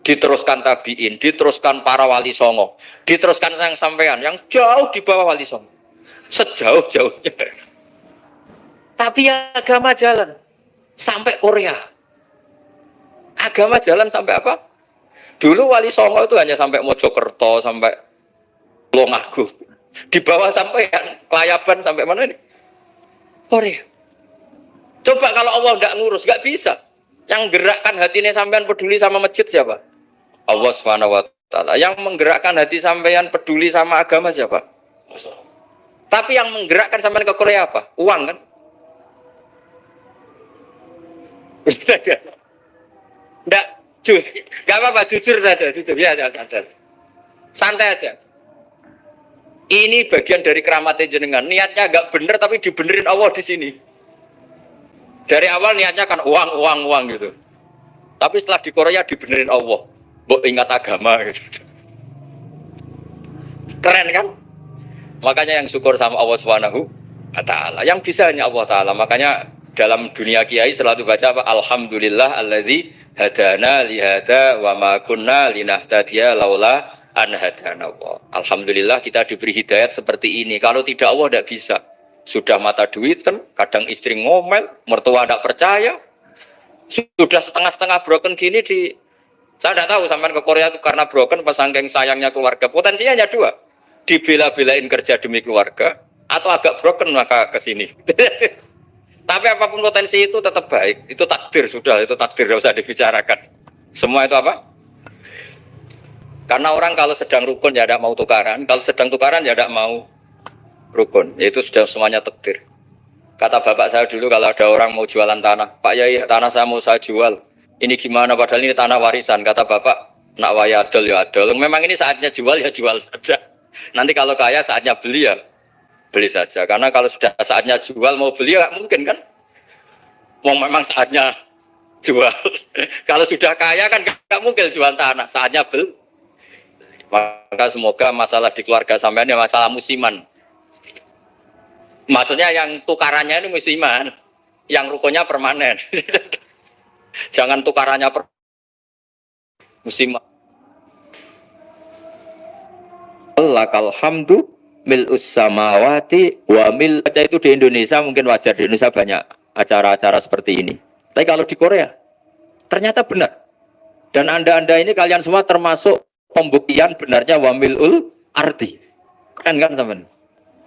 diteruskan tabiin, diteruskan para wali songo, diteruskan sang sampean yang jauh di bawah wali songo, sejauh-jauhnya. Tapi agama jalan sampai Korea. Agama jalan sampai apa? Dulu Wali Songo itu hanya sampai Mojokerto, sampai Tulungagung. Di bawah sampai Klayaban sampai mana ini? Korea. Coba kalau Allah tidak ngurus, nggak bisa. Yang gerakkan hatinya sampean peduli sama masjid siapa? Allah Subhanahu wa taala. Yang menggerakkan hati sampean peduli sama agama siapa? Tapi yang menggerakkan sampean ke Korea apa? Uang kan? Enggak, enggak apa-apa, jujur saja, jujur ya, santai aja. Ini bagian dari keramatnya jenengan. Niatnya agak bener tapi dibenerin Allah di sini. Dari awal niatnya kan uang gitu. Tapi setelah di Korea dibenerin Allah. Mbok ingat agama gitu. Keren kan? Makanya yang syukur sama Allah Subhanahu wa taala. Yang bisa hanya Allah taala. Makanya dalam dunia kiai selalu baca apa? Alhamdulillah alladzi hadana li hada wa ma kunna linahtadiya laula an hadana Allah. Alhamdulillah kita diberi hidayat seperti ini. Kalau tidak Allah tidak bisa. Sudah mata duit kan, kadang istri ngomel, mertua tidak percaya. Sudah setengah-setengah broken gini saya tidak tahu sampai ke Korea itu karena broken pas saking sayangnya keluarga. Potensinya hanya dua. Dibela-belain kerja demi keluarga atau agak broken maka ke sini. Tapi apapun potensi itu tetap baik. Itu takdir sudah, itu takdir tidak usah dibicarakan. Semua itu apa? Karena orang kalau sedang rukun ya tidak mau tukaran, kalau sedang tukaran ya tidak mau rukun. Itu sudah semuanya takdir. Kata bapak saya dulu kalau ada orang mau jualan tanah, Pak Yai tanah saya mau saya jual. Ini gimana padahal ini tanah warisan. Kata bapak, nak waya adol ya adol. Memang ini saatnya jual ya jual saja. Nanti kalau kaya saatnya beli ya beli saja. Karena kalau sudah saatnya jual mau beli ya mungkin kan. Mau memang saatnya jual. Kalau sudah kaya kan nggak mungkin jual tanah. Saatnya beli. Maka semoga masalah di keluarga sampean ya masalah musiman. Maksudnya yang tukarannya ini musiman, yang rukunnya permanen. Jangan tukarannya musiman. Lakal hamdu mil'us samawati wa mil. Itu di Indonesia mungkin wajar, di Indonesia banyak acara-acara seperti ini. Tapi kalau di Korea ternyata benar. Dan anda ini kalian semua termasuk pembuktian benarnya wa mil'ul ardi. Keren kan teman?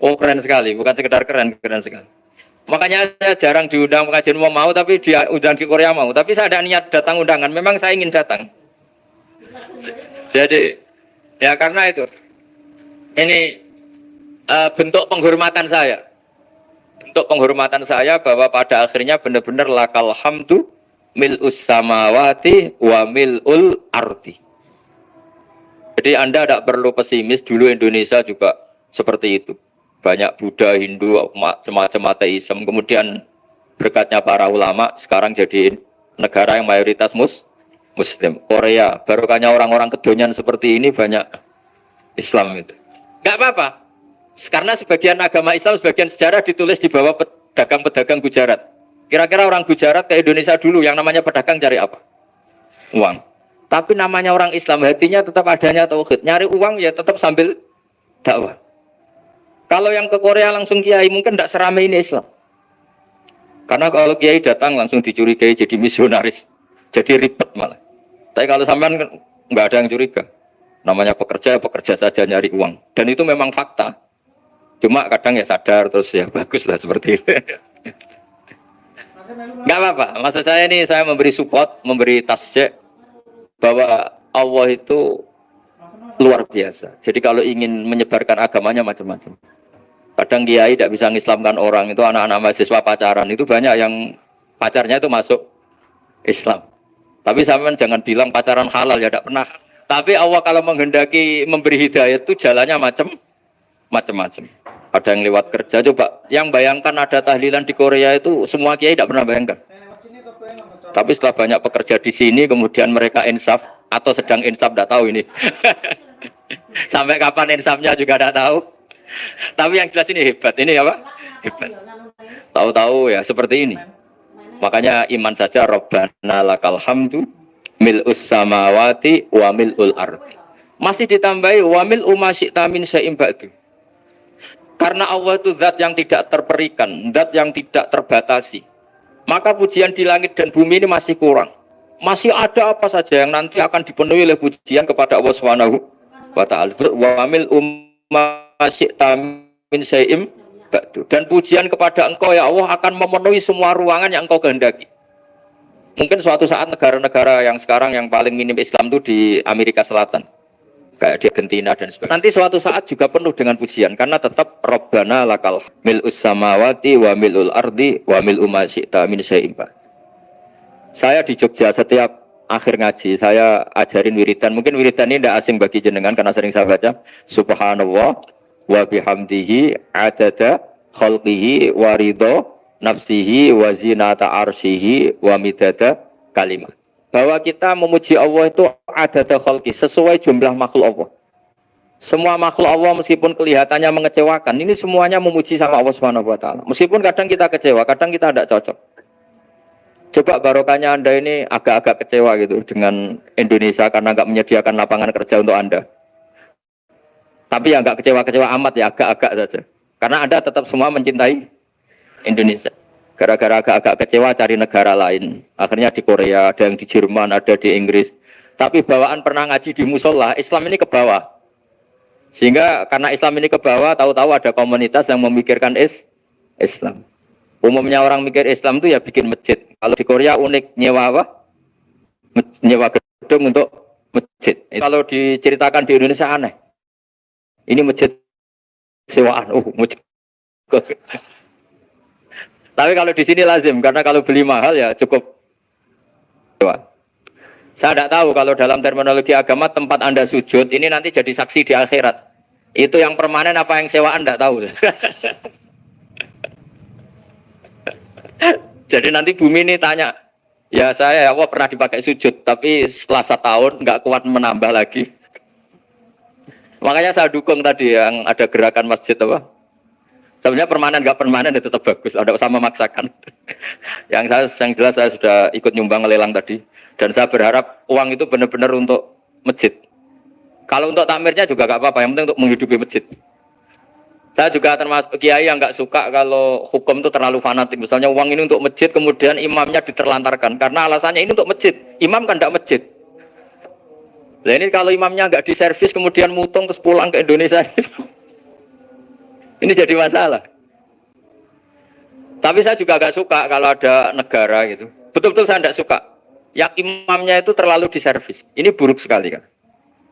Oh keren sekali, bukan sekedar keren sekali. Makanya saya jarang diundang pengajian mau tapi diundang di Korea mau. Tapi saya ada niat datang undangan, memang saya ingin datang. Jadi ya karena itu. Ini bentuk penghormatan saya. Bentuk penghormatan saya bahwa pada akhirnya benar-benar lakal hamdu mil'us samawati wa mil'ul ardi. Jadi Anda tidak perlu pesimis, dulu Indonesia juga seperti itu. Banyak Buddha, Hindu, macam-macam ateisme. Kemudian berkatnya para ulama sekarang jadi negara yang mayoritas Muslim. Korea, barokahnya orang-orang kedonyan seperti ini banyak Islam itu. Enggak apa-apa. Karena sebagian agama Islam, sebagian sejarah ditulis di bawah pedagang-pedagang Gujarat. Kira-kira orang Gujarat ke Indonesia dulu yang namanya pedagang cari apa? Uang. Tapi namanya orang Islam, hatinya tetap adanya tauhid. Nyari uang ya tetap sambil dakwah. Kalau yang ke Korea langsung kiai mungkin tidak seramai ini Islam. Karena kalau kiai datang langsung dicurigai jadi misionaris. Jadi ribet malah. Tapi kalau sampean nggak ada yang curiga. Namanya pekerja saja nyari uang. Dan itu memang fakta. Cuma kadang ya sadar terus ya bagus lah seperti itu. Nggak apa-apa. Maksud saya ini saya memberi support, memberi tasjek bahwa Allah itu luar biasa. Jadi kalau ingin menyebarkan agamanya macam-macam. Kadang kiai tidak bisa mengislamkan orang, itu anak-anak mahasiswa pacaran, itu banyak yang pacarnya itu masuk Islam. Tapi sampean jangan bilang pacaran halal, ya tidak pernah. Tapi Allah kalau menghendaki memberi hidayah itu jalannya macam-macam. Ada yang lewat kerja, coba yang bayangkan ada tahlilan di Korea itu semua kiai tidak pernah bayangkan. Tapi setelah banyak pekerja di sini, kemudian mereka insaf atau sedang insaf, tidak tahu ini. Sampai kapan insafnya juga tidak tahu. Tapi yang jelas ini hebat. Ini apa? Hebat. Tahu-tahu ya seperti ini. Makanya iman saja Rabbana lakal hamdu mil'us samawati wa mil'ul ardi. Masih ditambahi wa mil'u ma syi'ta min syai'in ba'du. Karena Allah itu zat yang tidak terperikan, zat yang tidak terbatasi. Maka pujian di langit dan bumi ini masih kurang. Masih ada apa saja yang nanti akan dipenuhi oleh pujian kepada Allah Subhanahu wa taala. Wa mil syi'ta min syai'im ba'du. Dan pujian kepada Engkau ya Allah akan memenuhi semua ruangan yang Engkau kehendaki. Mungkin suatu saat negara-negara yang sekarang yang paling minim Islam itu di Amerika Selatan, kayak di Argentina dan sebagainya. Nanti suatu saat juga penuh dengan pujian karena tetap Rabbana lakal mil'us samawati wa mil'ul ardi wa mil'u ma syi'ta min syai'in. Saya di Jogja setiap akhir ngaji saya ajarin wiridan. Mungkin wiridan ini tidak asing bagi jenengan karena sering saya baca subhanallah wa bihamdihi adada khalqihi wa ridho nafsihi wa zinata arsyihi wa midada kalimat. Bahwa kita memuji Allah itu adada khalqi, sesuai jumlah makhluk Allah. Semua makhluk Allah meskipun kelihatannya mengecewakan, ini semuanya memuji sama Allah Subhanahu wa taala. Meskipun kadang kita kecewa, kadang kita tidak cocok. Coba barokahnya Anda ini agak-agak kecewa gitu dengan Indonesia karena nggak menyediakan lapangan kerja untuk Anda. Tapi ya nggak kecewa-kecewa amat ya, agak-agak saja. Karena Anda tetap semua mencintai Indonesia. Gara-gara agak-agak kecewa cari negara lain. Akhirnya di Korea, ada yang di Jerman, ada di Inggris. Tapi bawaan pernah ngaji di musola, Islam ini ke bawah. Sehingga karena Islam ini ke bawah, tahu-tahu ada komunitas yang memikirkan Islam. Umumnya orang mikir Islam itu ya bikin masjid. Kalau di Korea unik, nyewa apa? Nyewa gedung untuk masjid. Kalau diceritakan di Indonesia aneh. Ini masjid sewaan. Masjid. Tapi kalau di sini lazim, karena kalau beli mahal ya cukup. Saya tidak tahu kalau dalam terminologi agama tempat Anda sujud, ini nanti jadi saksi di akhirat. Itu yang permanen apa yang sewaan tidak tahu. Jadi nanti bumi ini tanya, ya saya ya Allah pernah dipakai sujud, tapi setelah 1 tahun nggak kuat menambah lagi. Makanya saya dukung tadi yang ada gerakan masjid apa. Sebenarnya permanen nggak permanen itu tetap bagus, ada usah memaksakan. yang jelas saya sudah ikut nyumbang lelang tadi, dan saya berharap uang itu benar-benar untuk masjid. Kalau untuk takmirnya juga nggak apa-apa, yang penting untuk menghidupi masjid. Saya juga termasuk kiai yang nggak suka kalau hukum itu terlalu fanatik. Misalnya uang ini untuk masjid, kemudian imamnya diterlantarkan. Karena alasannya ini untuk masjid. Imam kan tidak masjid. Nah ini kalau imamnya nggak diservis, kemudian mutung terus pulang ke Indonesia. Ini jadi masalah. Tapi saya juga nggak suka kalau ada negara gitu. Betul-betul saya nggak suka. Yang imamnya itu terlalu diservis. Ini buruk sekali kan.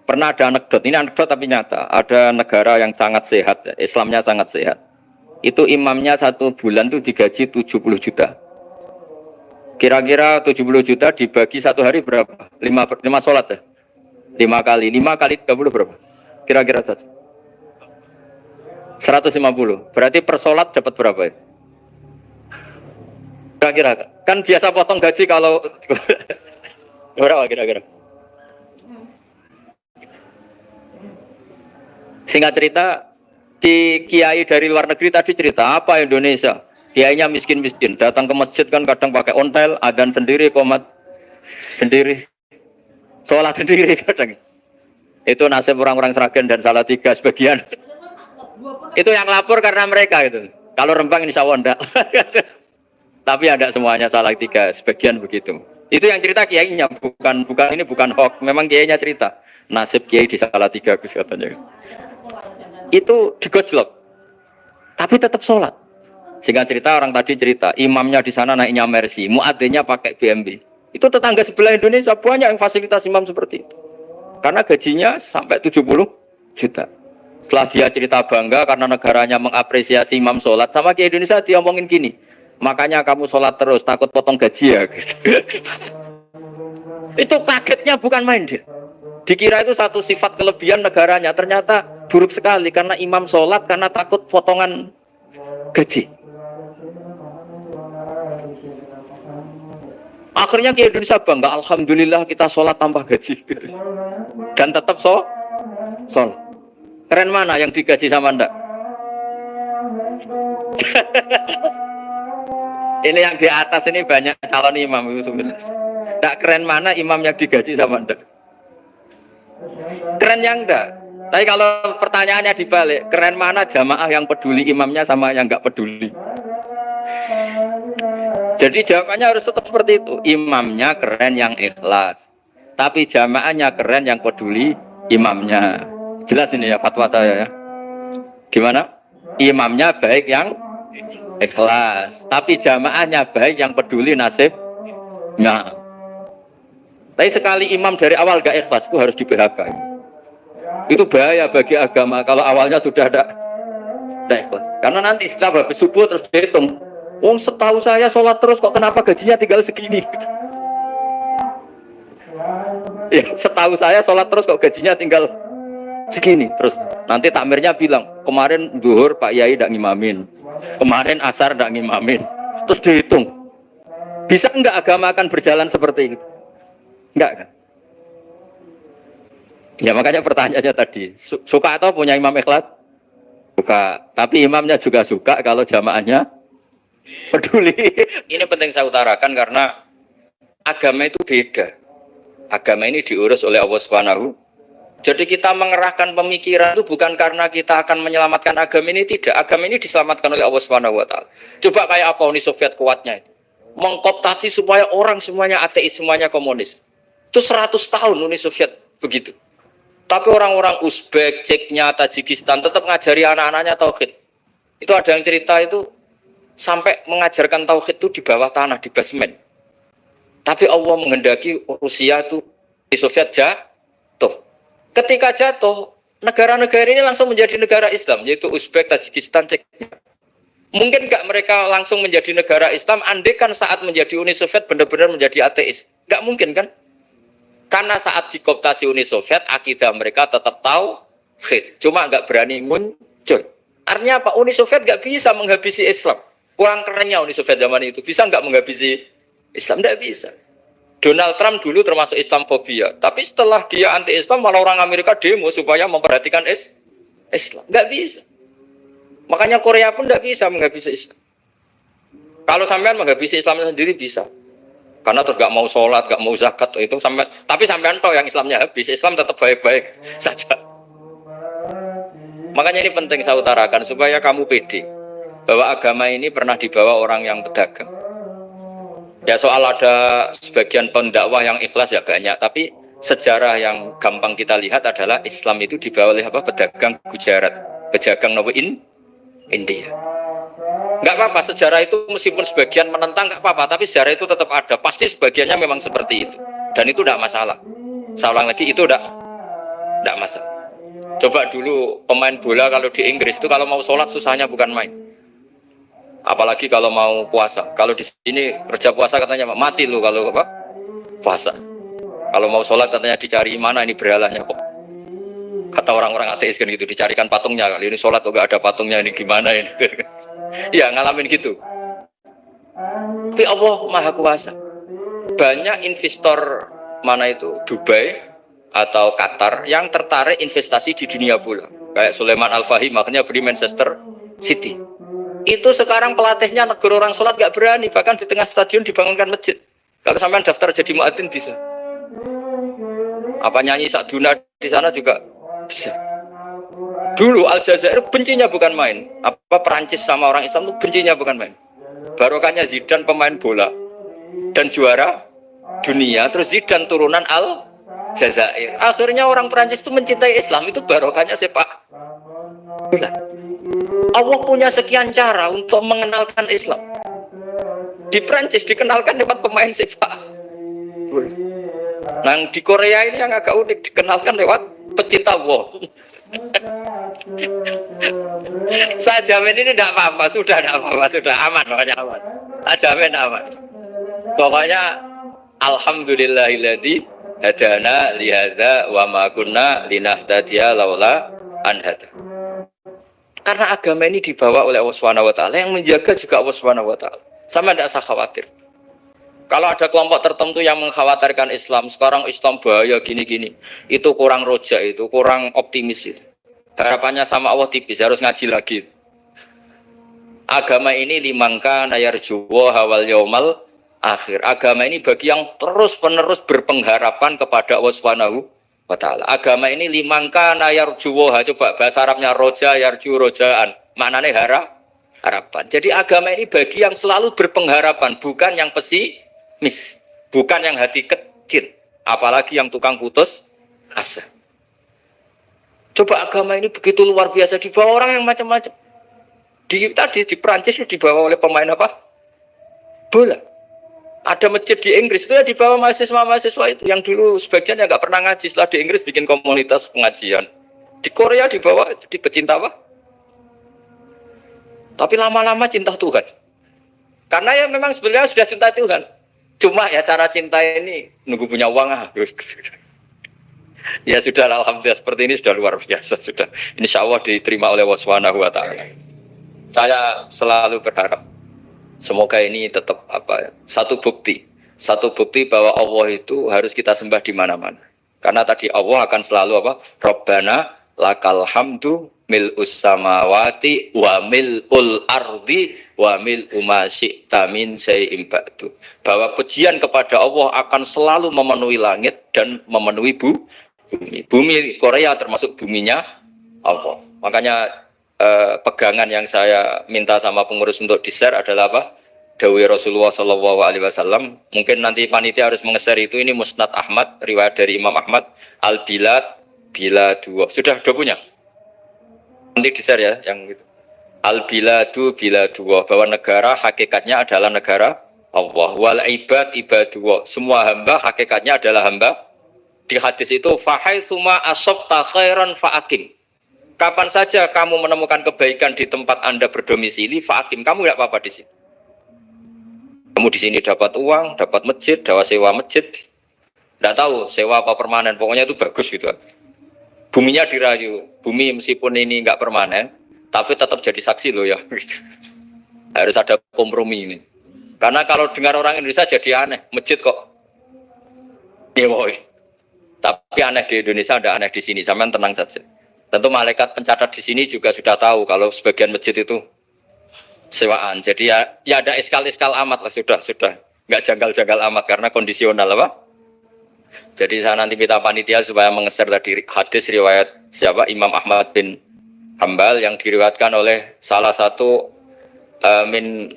Pernah ada anekdot, ini anekdot tapi nyata. Ada negara yang sangat sehat, Islamnya sangat sehat. Itu imamnya 1 bulan itu digaji 70 juta. Kira-kira 70 juta dibagi 1 hari berapa? 5 sholat ya? 5 kali 30 berapa? Kira-kira saja. 150. Berarti per sholat dapat berapa ya? Kira-kira. Kan biasa potong gaji kalau... berapa kira-kira? Singkat cerita, si kiai dari luar negeri tadi cerita apa Indonesia? Kiainya miskin-miskin, datang ke masjid kan kadang pakai ontel, adzan sendiri, qomat sendiri, sholat sendiri kadang. Itu nasib orang-orang Sragen dan Salatiga sebagian. Itu yang lapor karena mereka itu. Kalau Rembang insya Allah enggak. Tapi ada semuanya Salatiga, sebagian begitu. Itu yang cerita kiainya, bukan hoax. Memang kiainya cerita. Nasib kiai di Salatiga katanya. Itu digojlok, tapi tetap sholat. Sehingga cerita orang tadi cerita, imamnya di sana naiknya Mercy, muadzinnya pakai BMW. Itu tetangga sebelah Indonesia banyak yang fasilitas imam seperti itu. Karena gajinya sampai 70 juta. Setelah dia cerita bangga karena negaranya mengapresiasi imam sholat, sama Kiai Indonesia dia omongin gini, makanya kamu sholat terus, takut potong gaji ya. Gitu. Itu kagetnya bukan main dia. Dikira itu satu sifat kelebihan negaranya, ternyata buruk sekali karena imam sholat karena takut potongan gaji. Akhirnya Kiai Indonesia bangga, alhamdulillah kita sholat tambah gaji dan tetap sholat. Keren mana yang digaji sama Anda? Ini yang di atas ini banyak calon imam itu. Tidak keren mana imam yang digaji sama Anda? Keren yang enggak. Tapi kalau pertanyaannya dibalik, keren mana jamaah yang peduli imamnya sama yang enggak peduli? Jadi jawabannya harus tetap seperti itu. Imamnya keren yang ikhlas, tapi jamaahnya keren yang peduli imamnya. Jelas ini ya fatwa saya ya. Gimana? Imamnya baik yang ikhlas, tapi jamaahnya baik yang peduli nasibnya. Tapi sekali imam dari awal gak ikhlas itu harus di PHK. Itu bahaya bagi agama kalau awalnya sudah ada ikhlas. Karena nanti setelah habis subuh terus dihitung. Wong setahu saya sholat terus kok kenapa gajinya tinggal segini? Ya, setahu saya sholat terus kok gajinya tinggal segini. Terus nanti takmirnya bilang kemarin zuhur Pak Yai tidak ngimamin, kemarin asar tidak ngimamin. Terus dihitung. Bisa enggak agama akan berjalan seperti itu? Enggak kan? Ya makanya pertanyaannya tadi, suka atau punya imam ikhlas? Suka. Tapi imamnya juga suka kalau jamaahnya peduli. Ini penting saya utarakan karena agama itu beda. Agama ini diurus oleh Allah Subhanahu. Jadi kita mengerahkan pemikiran itu bukan karena kita akan menyelamatkan agama ini, tidak. Agama ini diselamatkan oleh Allah Subhanahu wa taala. Coba kayak apa Uni Soviet kuatnya itu. Mengkooptasi supaya orang semuanya ateis, semuanya komunis. Itu 100 tahun Uni Soviet begitu. Tapi orang-orang Uzbek, Ceknya, Tajikistan tetap ngajari anak-anaknya tauhid. Itu ada yang cerita itu sampai mengajarkan tauhid itu di bawah tanah, di basement. Tapi Allah menghendaki Rusia itu di Soviet jatuh. Ketika jatuh, negara-negara ini langsung menjadi negara Islam, yaitu Uzbek, Tajikistan, Ceknya. Mungkin nggak mereka langsung menjadi negara Islam, andaikan saat menjadi Uni Soviet benar-benar menjadi ateis. Nggak mungkin kan? Karena saat dikooptasi Uni Soviet, akidah mereka tetap tauhid, cuma nggak berani muncul. Artinya apa? Uni Soviet nggak bisa menghabisi Islam. Kurang kerennya Uni Soviet zaman itu, bisa nggak menghabisi Islam? Nggak bisa. Donald Trump dulu termasuk Islamfobia, tapi setelah dia anti-Islam, malah orang Amerika demo supaya memperhatikan Islam. Nggak bisa. Makanya Korea pun nggak bisa menghabisi Islam. Kalau sampean menghabisi Islam sendiri bisa. Karena terus gak mau sholat, gak mau zakat itu sampai, tapi sampean toh yang Islamnya habis, Islam tetap baik-baik saja. Makanya ini penting saya utarakan supaya kamu pede bahwa agama ini pernah dibawa orang yang pedagang. Ya soal ada sebagian pendakwah yang ikhlas ya banyak, tapi sejarah yang gampang kita lihat adalah Islam itu dibawa oleh pedagang Gujarat, pedagang India. Nggak apa-apa, sejarah itu meskipun sebagian menentang nggak apa-apa, tapi sejarah itu tetap ada. Pasti sebagiannya memang seperti itu, dan itu tidak masalah. Saya ulang lagi, itu tidak masalah. Coba dulu pemain bola kalau di Inggris itu kalau mau sholat susahnya bukan main. Apalagi kalau mau puasa. Kalau di sini kerja puasa katanya mati lu kalau apa puasa. Kalau mau sholat katanya dicari mana ini berhalanya kok. Kata orang-orang ateis kan gitu, dicarikan patungnya. Kali ini sholat kok nggak ada patungnya, ini gimana ini? Ya ngalamin gitu. Tapi Allah Maha Kuasa. Banyak investor mana itu Dubai atau Qatar yang tertarik investasi di dunia bola. Kayak Sulaiman Al-Fahim makanya beli Manchester City. Itu sekarang pelatihnya negur orang sholat gak berani, bahkan di tengah stadion dibangunkan masjid. Kalau sampean daftar jadi muadzin bisa. Apa nyanyi Sakduna di sana juga bisa. Dulu Aljazair bencinya bukan main. Apa Perancis sama orang Islam itu bencinya bukan main. Barokahnya Zidane pemain bola dan juara dunia, terus Zidane turunan Aljazair. Akhirnya orang Perancis itu mencintai Islam, itu barokahnya sepak bola. Allah punya sekian cara untuk mengenalkan Islam. Di Perancis dikenalkan lewat pemain sepak bola. Nah di Korea ini yang agak unik, dikenalkan lewat pecinta wong. Saya jamin ini tidak apa-apa, sudah tidak apa-apa, sudah aman, pokoknya aman. Saya jamin aman. Pokoknya alhamdulillahilladzi hadana lihadza wa ma kunna linahtadiya laula an hada. Karena agama ini dibawa oleh Allah Subhanahu wa taala, yang menjaga juga Allah Subhanahu wa taala. Sama tidak usah khawatir. Kalau ada kelompok tertentu yang mengkhawatirkan Islam, sekarang Islam bahaya gini-gini, itu kurang rojak, itu kurang optimis itu. Harapannya sama Allah tipis, harus ngaji lagi. Agama ini limangka nayarjuwa hawal yaumal akhir. Agama ini bagi yang terus-menerus berpengharapan kepada Allah Subhanahu wa taala. Agama ini limangka nayarjuwa, coba bahasa Arabnya roja yarju rojaan. Maknanya harapan. Jadi agama ini bagi yang selalu berpengharapan, bukan yang pesimis, bukan yang hati kecil, apalagi yang tukang putus asa. Coba agama ini begitu luar biasa dibawa orang yang macam-macam. Di Perancis dibawa oleh pemain apa? Bola. Ada masjid di Inggris itu ya dibawa mahasiswa-mahasiswa itu yang dulu sebagian yang nggak pernah ngaji, setelah di Inggris bikin komunitas pengajian. Di Korea dibawa di pecinta apa? Tapi lama-lama cinta Tuhan. Karena ya memang sebenarnya sudah cinta Tuhan. Cuma ya cara cinta ini nunggu punya uang Ya sudah, alhamdulillah seperti ini sudah luar biasa sudah. Insya Allah diterima oleh Allah Subhanahu wa Ta'ala. Saya selalu berharap semoga ini tetap satu bukti bahwa Allah itu harus kita sembah di mana-mana. Karena tadi Allah akan selalu Rabbana lakal hamdu mil'us samawati wa mil'ul ardi wa mil'u ma syi'ta min syai'in ba'du. Bahwa pujian kepada Allah akan selalu memenuhi langit dan memenuhi bumi. Bumi Korea termasuk buminya Allah. Makanya pegangan yang saya minta sama pengurus untuk di-share adalah Dawai Rasulullah Shallallahu Alaihi Wasallam. Mungkin nanti panitia harus mengeser itu. Ini Musnad Ahmad, riwayat dari Imam Ahmad. Al-Bilad bila dua. Sudah punya? Nanti di-share ya yang itu. Al-Biladu bila dua. Bahwa negara hakikatnya adalah negara Allah. Wal ibad ibadullah. Semua hamba hakikatnya adalah hamba. Di hadis itu fahaitsuma asabta khairan fa'akim. Kapan saja kamu menemukan kebaikan di tempat Anda berdomisili, fa'akim, kamu enggak apa-apa di sini. Kamu di sini dapat uang, dapat masjid, dapat sewa masjid. Enggak tahu sewa apa permanen, pokoknya itu bagus gitu. Buminya dirayu. Bumi meskipun ini enggak permanen, tapi tetap jadi saksi loh ya. Harus ada kompromi ini. Karena kalau dengar orang Indonesia jadi aneh, masjid kok. Ya boy. Tapi aneh di Indonesia, ada aneh di sini. Sampean tenang saja. Tentu malaikat pencatat di sini juga sudah tahu kalau sebagian masjid itu sewaan. Jadi ya ada iskal-iskal amat lah, sudah. Nggak janggal-janggal amat karena kondisional Jadi saya nanti minta panitia supaya mengeser tadi hadis riwayat siapa Imam Ahmad bin Hambal yang diriwayatkan oleh salah satu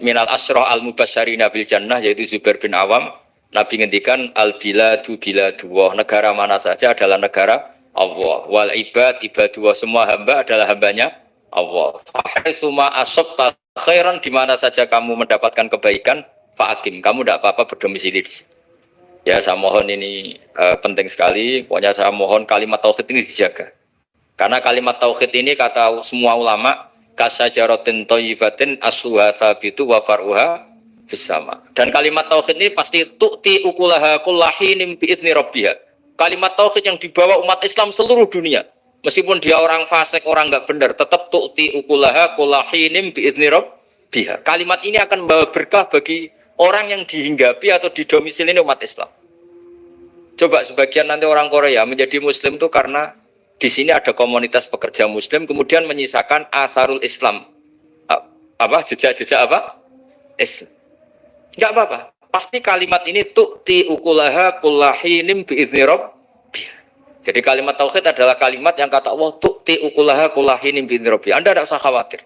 minal asyrah al-mubasysyirina bil jannah, yaitu Zubair bin Awam. Nabi ngendikan al-biladu biladullah, negara mana saja adalah negara Allah. Wal ibad ibadullah, semua hamba adalah hambanya Allah. Fahaitsuma asabta khairan, di mana saja kamu mendapatkan kebaikan, fa'akim, kamu tidak apa-apa berdomisili di sini. Ya saya mohon ini penting sekali. Pokoknya saya mohon kalimat tauhid ini dijaga. Karena kalimat tauhid ini kata semua ulama kasajaratin thayyibatin asluha tsabitu wa far'uha bersama. Dan kalimat tauhid ini pasti tu'ti ukulaha kullahinin bi'idni rabbiha. Kalimat tauhid yang dibawa umat Islam seluruh dunia. Meskipun dia orang fasik, orang enggak benar, tetap tu'ti ukulaha kullahinin bi'idni rabbiha. Kalimat ini akan membawa berkah bagi orang yang dihinggapi atau didomisili umat Islam. Coba sebagian nanti orang Korea menjadi muslim itu karena di sini ada komunitas pekerja muslim, kemudian menyisakan asarul Islam. Jejak-jejak Islam. Enggak apa-apa. Pasti kalimat ini tu'ti ukulaha kullahinin bi'izni rabbiha. Jadi kalimat tauhid adalah kalimat yang kata Allah tu'ti ukulaha kullahinin bi'izni rabbiha. Anda tidak usah khawatir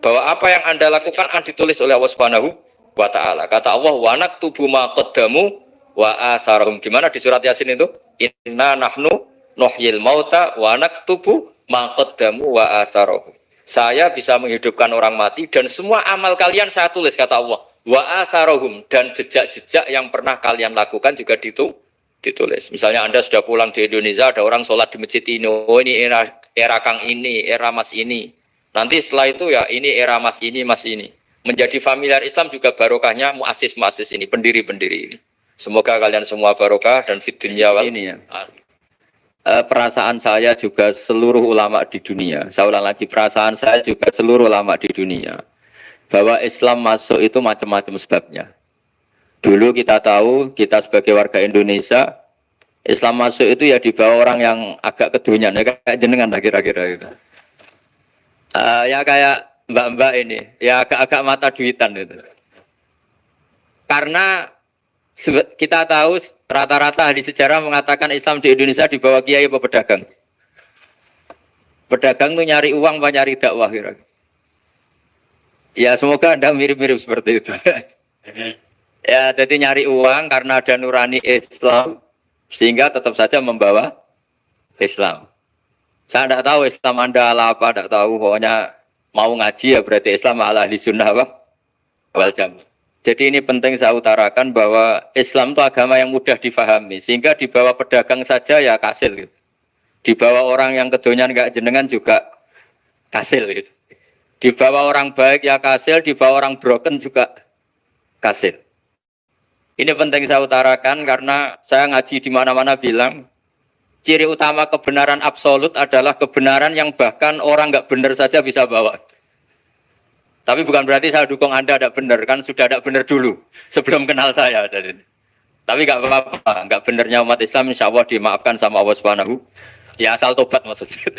bahwa apa yang Anda lakukan akan ditulis oleh Allah Subhanahu wa Ta'ala. Kata Allah wa naktubu ma qaddamu wa atharahum. Gimana di surat Yasin itu? Inna nahnu nuhyil mauta wa naktubu ma qaddamu wa atharahum. Saya bisa menghidupkan orang mati dan semua amal kalian saya tulis, kata Allah. Wa atharohum, dan jejak-jejak yang pernah kalian lakukan juga ditulis. Misalnya Anda sudah pulang di Indonesia, ada orang sholat di masjid ini, oh ini era Kang ini, era Mas ini. Nanti setelah itu ya ini era Mas ini, Mas ini. Menjadi familiar Islam juga barokahnya muassis-muassis ini, pendiri-pendiri ini. Semoga kalian semua barokah dan fid dunya wal ini ya. Perasaan saya juga seluruh ulama di dunia. Saya ulang lagi, perasaan saya juga seluruh ulama di dunia. Bahwa Islam masuk itu macam-macam sebabnya. Dulu kita tahu, kita sebagai warga Indonesia, Islam masuk itu ya dibawa orang yang agak kedunian, ya kayak jenengan lah kira-kira gitu. Ya kayak mbak-mbak ini, ya agak-agak mata duitan itu. Karena kita tahu rata-rata ahli sejarah mengatakan Islam di Indonesia dibawa kiai apa pedagang. Pedagang itu nyari uang apa nyari dakwah kira-kira. Ya semoga Anda mirip-mirip seperti itu. Ya, jadi nyari uang karena ada nurani Islam sehingga tetap saja membawa Islam. Saya tidak tahu Islam Anda ala apa, tidak tahu. Pokoknya mau ngaji ya berarti Islam ala ahli sunnah apa? Wal jamaah. Jadi ini penting saya utarakan bahwa Islam itu agama yang mudah difahami. Sehingga di bawah pedagang saja ya kasil. Gitu. Di bawah orang yang kedonyan nggak jenengan juga kasil. Gitu. Di bawah orang baik ya kasil, di bawah orang broken juga kasil. Ini penting saya utarakan karena saya ngaji di mana-mana bilang ciri utama kebenaran absolut adalah kebenaran yang bahkan orang nggak benar saja bisa bawa. Tapi bukan berarti saya dukung Anda tidak benar, kan sudah tidak benar dulu sebelum kenal saya. Tapi nggak apa-apa, nggak benarnya umat Islam insya Allah dimaafkan sama Allah Subhanahu. Ya asal tobat maksudnya.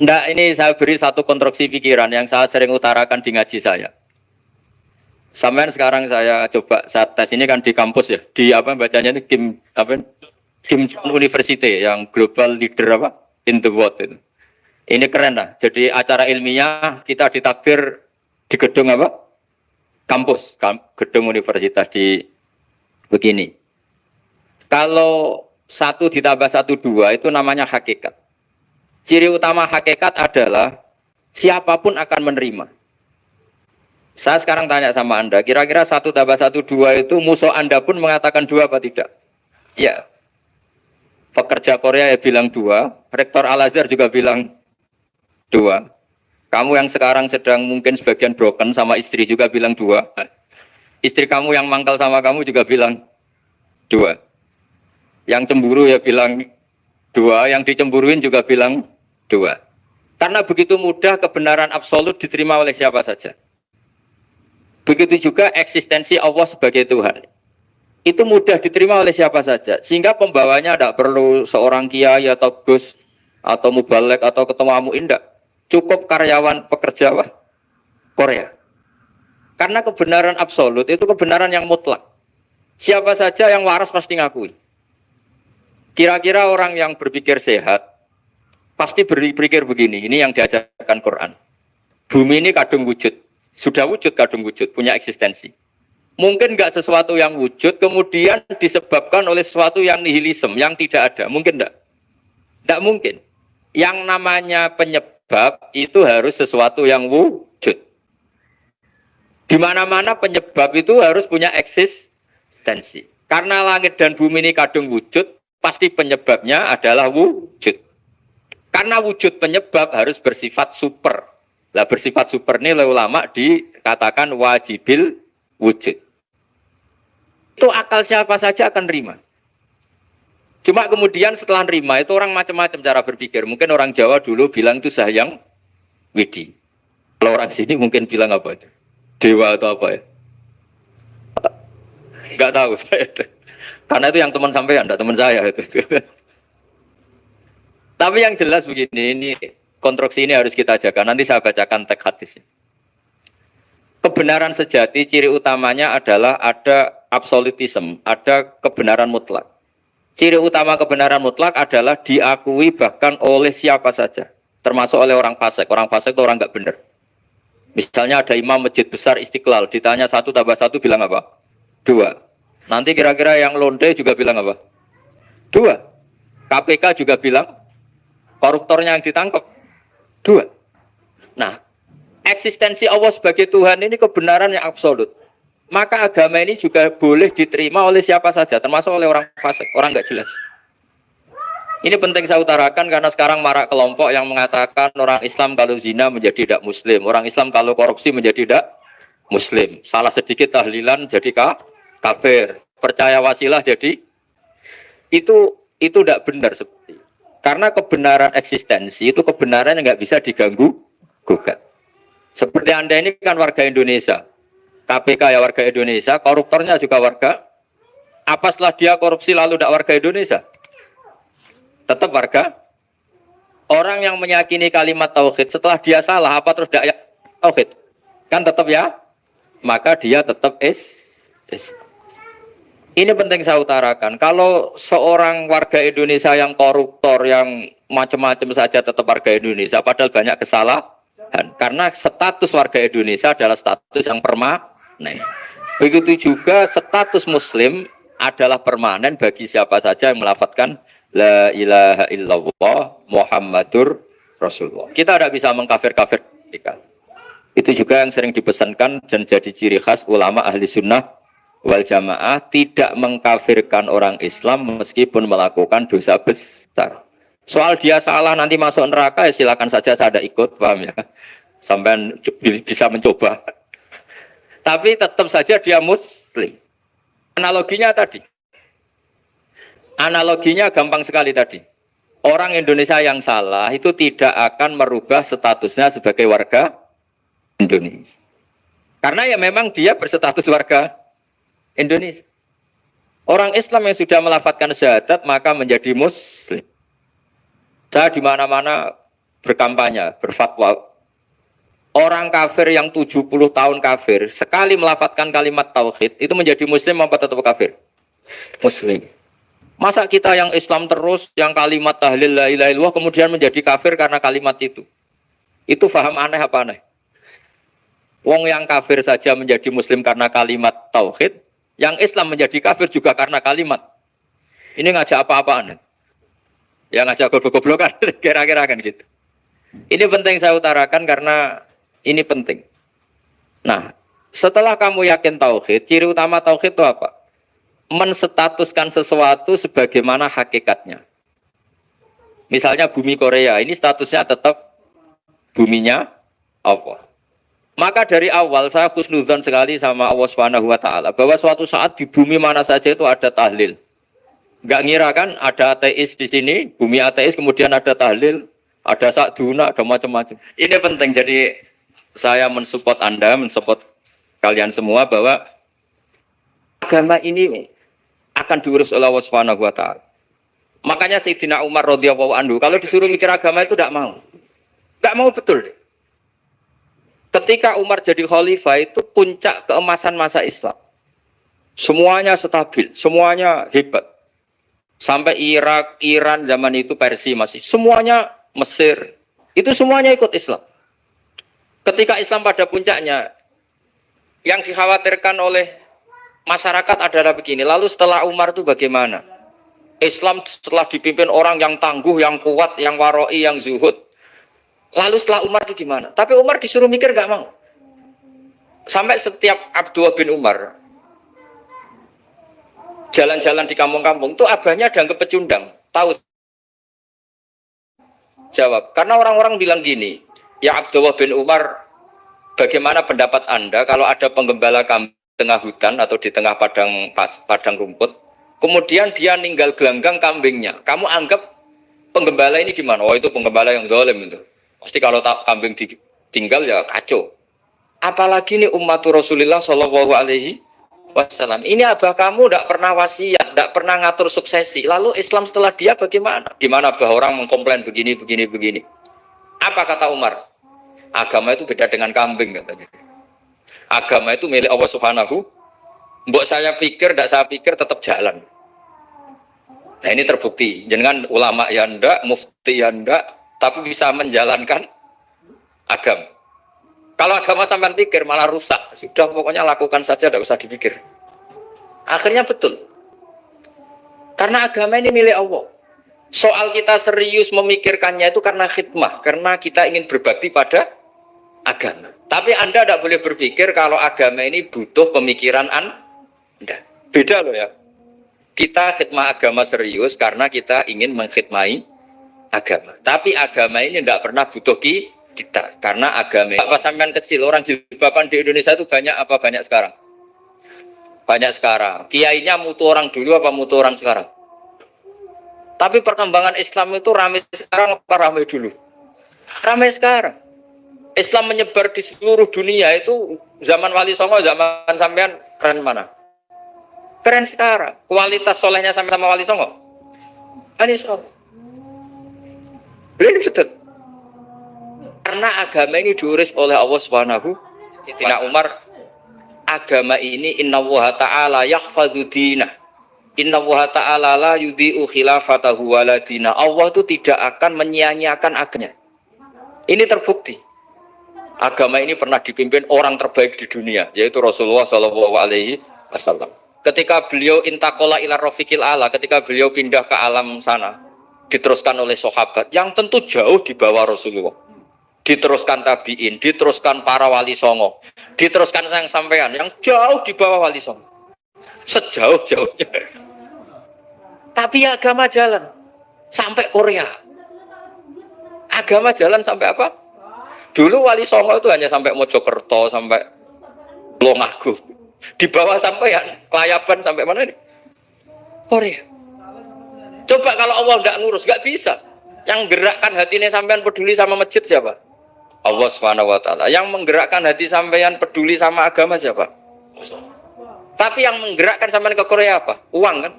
Nggak, ini saya beri satu konstruksi pikiran yang saya sering utarakan di ngaji saya. Sampai sekarang saya coba saat tes ini kan di kampus ya, di apa bacanya ini Kim University yang global leader apa in the world itu. Ini keren lah. Jadi acara ilmiah kita ditakdir di gedung apa? Kampus, gedung universitas di begini. Kalau 1+1=2 itu namanya hakikat. Ciri utama hakikat adalah siapapun akan menerima. Saya sekarang tanya sama Anda, kira-kira 1+1=2 itu musuh Anda pun mengatakan 2 apa tidak? Ya. Pekerja Korea ya bilang 2, Rektor Al-Azhar juga bilang 2. Kamu yang sekarang sedang mungkin sebagian broken sama istri juga bilang 2. Istri kamu yang mangkal sama kamu juga bilang 2. Yang cemburu ya bilang 2, yang dicemburuin juga bilang 2. Karena begitu mudah kebenaran absolut diterima oleh siapa saja. Begitu juga eksistensi Allah sebagai Tuhan. Itu mudah diterima oleh siapa saja. Sehingga pembawanya tidak perlu seorang kiai atau gus atau mubalek atau ketua muin, tidak. Cukup karyawan pekerja Korea. Karena kebenaran absolut itu kebenaran yang mutlak. Siapa saja yang waras pasti ngakui. Kira-kira orang yang berpikir sehat pasti berpikir begini. Ini yang diajarkan Quran. Bumi ini kadung wujud. Sudah wujud kadung wujud, punya eksistensi. Mungkin nggak sesuatu yang wujud, kemudian disebabkan oleh sesuatu yang nihilisme, yang tidak ada. Mungkin enggak? Enggak mungkin. Yang namanya penyebab itu harus sesuatu yang wujud. Di mana-mana penyebab itu harus punya eksistensi. Karena langit dan bumi ini kadung wujud, pasti penyebabnya adalah wujud. Karena wujud penyebab harus bersifat super. Lah bersifat super ini oleh ulama dikatakan wajibil wujud. Itu akal siapa saja akan terima. Cuma kemudian setelah nerima itu orang macam-macam cara berpikir. Mungkin orang Jawa dulu bilang itu Sahyang Widi. Kalau orang sini mungkin bilang apa itu? Dewa atau apa ya? Enggak tahu saya. Karena itu yang teman sampean, enggak teman saya itu. Tapi yang jelas begini, ini konstruksi ini harus kita jaga. Nanti saya bacakan teks hadisnya. Kebenaran sejati ciri utamanya adalah ada absolutisme, ada kebenaran mutlak. Ciri utama kebenaran mutlak adalah diakui bahkan oleh siapa saja, termasuk oleh orang fasik. Orang fasik itu orang nggak benar. Misalnya ada imam masjid besar Istiqlal, ditanya 1+1 bilang apa? 2. Nanti kira-kira yang londe juga bilang apa? 2. KPK juga bilang koruptornya yang ditangkap 2. Nah, eksistensi Allah sebagai Tuhan ini kebenaran yang absolut. Maka agama ini juga boleh diterima oleh siapa saja, termasuk oleh orang fasik, orang nggak jelas. Ini penting saya utarakan karena sekarang marak kelompok yang mengatakan orang Islam kalau zina menjadi tidak muslim, orang Islam kalau korupsi menjadi tidak muslim. Salah sedikit tahlilan jadi kafir, percaya wasilah jadi itu tidak benar seperti. Karena kebenaran eksistensi itu kebenaran yang nggak bisa diganggu gugat. Seperti Anda ini kan warga Indonesia. KPK ya warga Indonesia, koruptornya juga warga. Apa setelah dia korupsi lalu tidak warga Indonesia? Tetap warga. Orang yang meyakini kalimat tauhid setelah dia salah, apa terus tidak tauhid? Kan tetap ya? Maka dia tetap Ini penting saya utarakan. Kalau seorang warga Indonesia yang koruptor, yang macam-macam saja tetap warga Indonesia, padahal banyak kesalahan, karena status warga Indonesia adalah status yang permanen. Begitu juga status muslim adalah permanen bagi siapa saja yang melafadzkan la ilaha illallah Muhammadur Rasulullah. Kita tidak bisa mengkafir-kafir. Itu juga yang sering dipesankan dan jadi ciri khas ulama ahli sunnah wal jamaah, tidak mengkafirkan orang Islam meskipun melakukan dosa besar. Soal dia salah nanti masuk neraka ya silakan saja, saya ada ikut, paham ya? Sampai bisa mencoba. Tapi tetap saja dia muslim. Analoginya gampang sekali tadi. Orang Indonesia yang salah itu tidak akan merubah statusnya sebagai warga Indonesia. Karena ya memang dia berstatus warga Indonesia. Orang Islam yang sudah melafadzkan syahadat maka menjadi muslim. Saya di mana-mana berkampanye, berfatwa. Orang kafir yang 70 tahun kafir, sekali melafadzkan kalimat tauhid, itu menjadi muslim apa tetap kafir? Muslim. Masa kita yang Islam terus, yang kalimat tahlil la ilaha illallah, kemudian menjadi kafir karena kalimat itu? Itu faham aneh apa aneh? Wong yang kafir saja menjadi muslim karena kalimat tauhid, yang Islam menjadi kafir juga karena kalimat. Ini ngajak apa-apaan? Ya ngajak goblok-goblokan, kira-kira kan gitu. Ini penting saya utarakan karena ini penting. Nah, setelah kamu yakin tauhid, ciri utama tauhid itu apa? Menstatuskan sesuatu sebagaimana hakikatnya. Misalnya bumi Korea, ini statusnya tetap buminya Allah. Maka dari awal saya husnudzon sekali sama Allah Subhanahu wa taala bahwa suatu saat di bumi mana saja itu ada tahlil. Enggak ngira kan ada ateis di sini, bumi ateis, kemudian ada tahlil, ada sakduna, ada macam-macam. Ini penting, jadi saya mensupport Anda, mensupport kalian semua bahwa agama ini akan diurus oleh Allah Subhanahu wa taala. Makanya Sayyidina Umar radhiyallahu anhu kalau disuruh mikir agama itu tidak mau. Tidak mau betul. Ketika Umar jadi khalifah itu puncak keemasan masa Islam. Semuanya stabil, semuanya hebat. Sampai Irak, Iran zaman itu Persia masih. Semuanya Mesir. Itu semuanya ikut Islam. Ketika Islam pada puncaknya, yang dikhawatirkan oleh masyarakat adalah begini. Lalu setelah Umar itu bagaimana? Islam setelah dipimpin orang yang tangguh, yang kuat, yang waroi, yang zuhud. Lalu setelah Umar itu gimana? Tapi Umar disuruh mikir gak mau. Sampai setiap Abdullah bin Umar jalan-jalan di kampung-kampung itu abahnya dianggap pecundang. Tahu? Jawab. Karena orang-orang bilang gini, ya Abdullah bin Umar, bagaimana pendapat Anda kalau ada penggembala kambing di tengah hutan atau di tengah padang rumput, kemudian dia ninggal gelanggang kambingnya. Kamu anggap penggembala ini gimana? Oh itu penggembala yang zalim itu. Pasti kalau kambing ditinggal ya kacau. Apalagi ini umat Rasulullah Shallallahu Alaihi Wasallam. Ini abah kamu tidak pernah wasiat, tidak pernah ngatur suksesi. Lalu Islam setelah dia bagaimana? Gimana abah orang mengkomplain begini. Apa kata Umar? Agama itu beda dengan kambing katanya. Agama itu milik Allah Subhanahu. Mbok saya pikir, tidak saya pikir tetap jalan. Nah ini terbukti. Jangan ulama ya ndak, mufti ya ndak, tapi bisa menjalankan agama. Kalau agama sampai pikir malah rusak. Sudah pokoknya lakukan saja, tidak usah dipikir. Akhirnya betul. Karena agama ini milik Allah. Soal kita serius memikirkannya itu karena khidmah, karena kita ingin berbakti pada agama. Tapi Anda tidak boleh berpikir kalau agama ini butuh pemikiran Anda. Beda loh ya. Kita khidmah agama serius karena kita ingin mengkhidmai agama. Tapi agama ini tidak pernah butuh kita. Karena agama ini. Apa sampean kecil, orang jilbaban di Indonesia itu banyak apa banyak sekarang? Banyak sekarang. Kiainya mutu orang dulu apa mutu orang sekarang? Tapi perkembangan Islam itu ramai sekarang apa ramai dulu? Ramai sekarang. Islam menyebar di seluruh dunia itu zaman Wali Songo, zaman sampean keren mana? Keren sekarang. Kualitas solehnya sama Wali Songo. Ini Songo. Ini betul. Karena agama ini diurus oleh Allah Subhanahu. Sayyidina Umar, agama ini innallaha ta'ala yahfadzu dinah. Innallaha ta'ala la yudhi'u khilafatahu waladina. Allah itu tidak akan menyia-nyiakan agamanya. Ini terbukti. Agama ini pernah dipimpin orang terbaik di dunia, yaitu Rasulullah Shallallahu Alaihi Wasallam. Ketika beliau intakola ila rofiqil ala, ketika beliau pindah ke alam sana, diteruskan oleh sahabat yang tentu jauh di bawah Rasulullah. Diteruskan tabiin, diteruskan para wali songo, diteruskan sang sampean yang jauh di bawah wali songo. Sejauh-jauhnya. Tapi agama jalan sampai Korea. Agama jalan sampai apa? Dulu wali songo itu hanya sampai Mojokerto, sampai Tulungagung. Di bawah sampai Klayaban sampai mana nih? Korea. Coba kalau Allah nggak ngurus, nggak bisa. Yang gerakkan hatinya sampean peduli sama masjid siapa? Allah Subhanahu Wa Taala. Yang menggerakkan hati sampean peduli sama agama siapa? Tapi yang menggerakkan sampean ke Korea apa? Uang kan?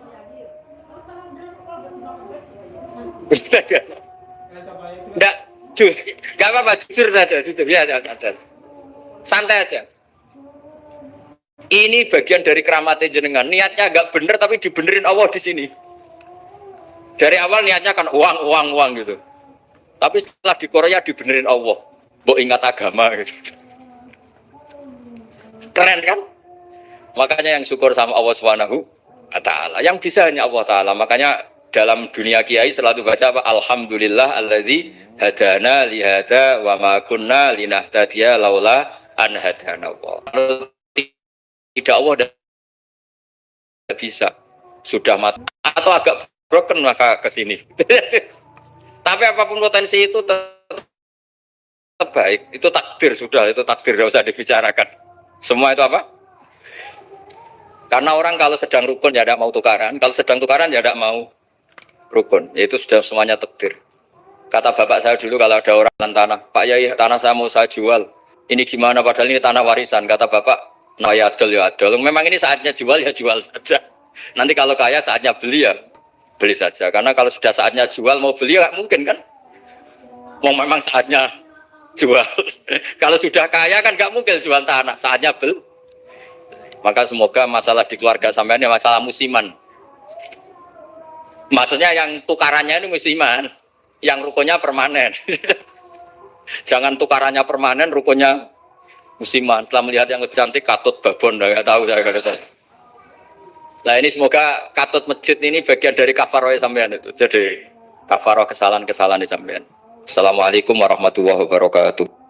Enggak, enggak apa-apa, jujur saja, jujur ya, ada. Santai aja. Ini bagian dari keramatnya jenengan. Niatnya agak bener tapi dibenerin Allah di sini. Dari awal niatnya kan uang gitu. Tapi setelah di Korea dibenerin Allah. Mbok ingat agama gitu. Keren kan? Makanya yang syukur sama Allah Subhanahu wa Ta'ala. Yang bisa hanya Allah Ta'ala. Makanya dalam dunia kiai selalu baca apa? Alhamdulillah alladzi hadana lihada wa ma kunna linahtadiya laula an hadana Allah. Tidak Allah tidak bisa. Sudah mati atau agak broken maka ke sini. Tapi apapun potensi itu tetap baik. Itu takdir sudah, itu takdir tidak usah dibicarakan. Semua itu apa? Karena orang kalau sedang rukun ya tidak mau tukaran, kalau sedang tukaran ya tidak mau rukun. Itu sudah semuanya takdir. Kata bapak saya dulu kalau ada orang tanah, Pak Yai tanah saya mau saya jual. Ini gimana? Padahal ini tanah warisan. Kata bapak, nah ya adol. Memang ini saatnya jual ya jual saja. Nanti kalau kaya saatnya beli ya beli saja. Karena kalau sudah saatnya jual mau beli ya mungkin kan. Mau memang saatnya jual. Kalau sudah kaya kan nggak mungkin jual tanah. Saatnya beli. Maka semoga masalah di keluarga sampean ini masalah musiman. Maksudnya yang tukarannya ini musiman, yang rukunnya permanen. Jangan tukarannya permanen, rukunnya musiman. Setelah melihat yang lebih cantik, katut babon, nggak tahu saya kata. Nah ini semoga katut masjid ini bagian dari kafaroh sampean itu. Jadi kafaroh kesalahan di sampean. Assalamualaikum warahmatullahi wabarakatuh.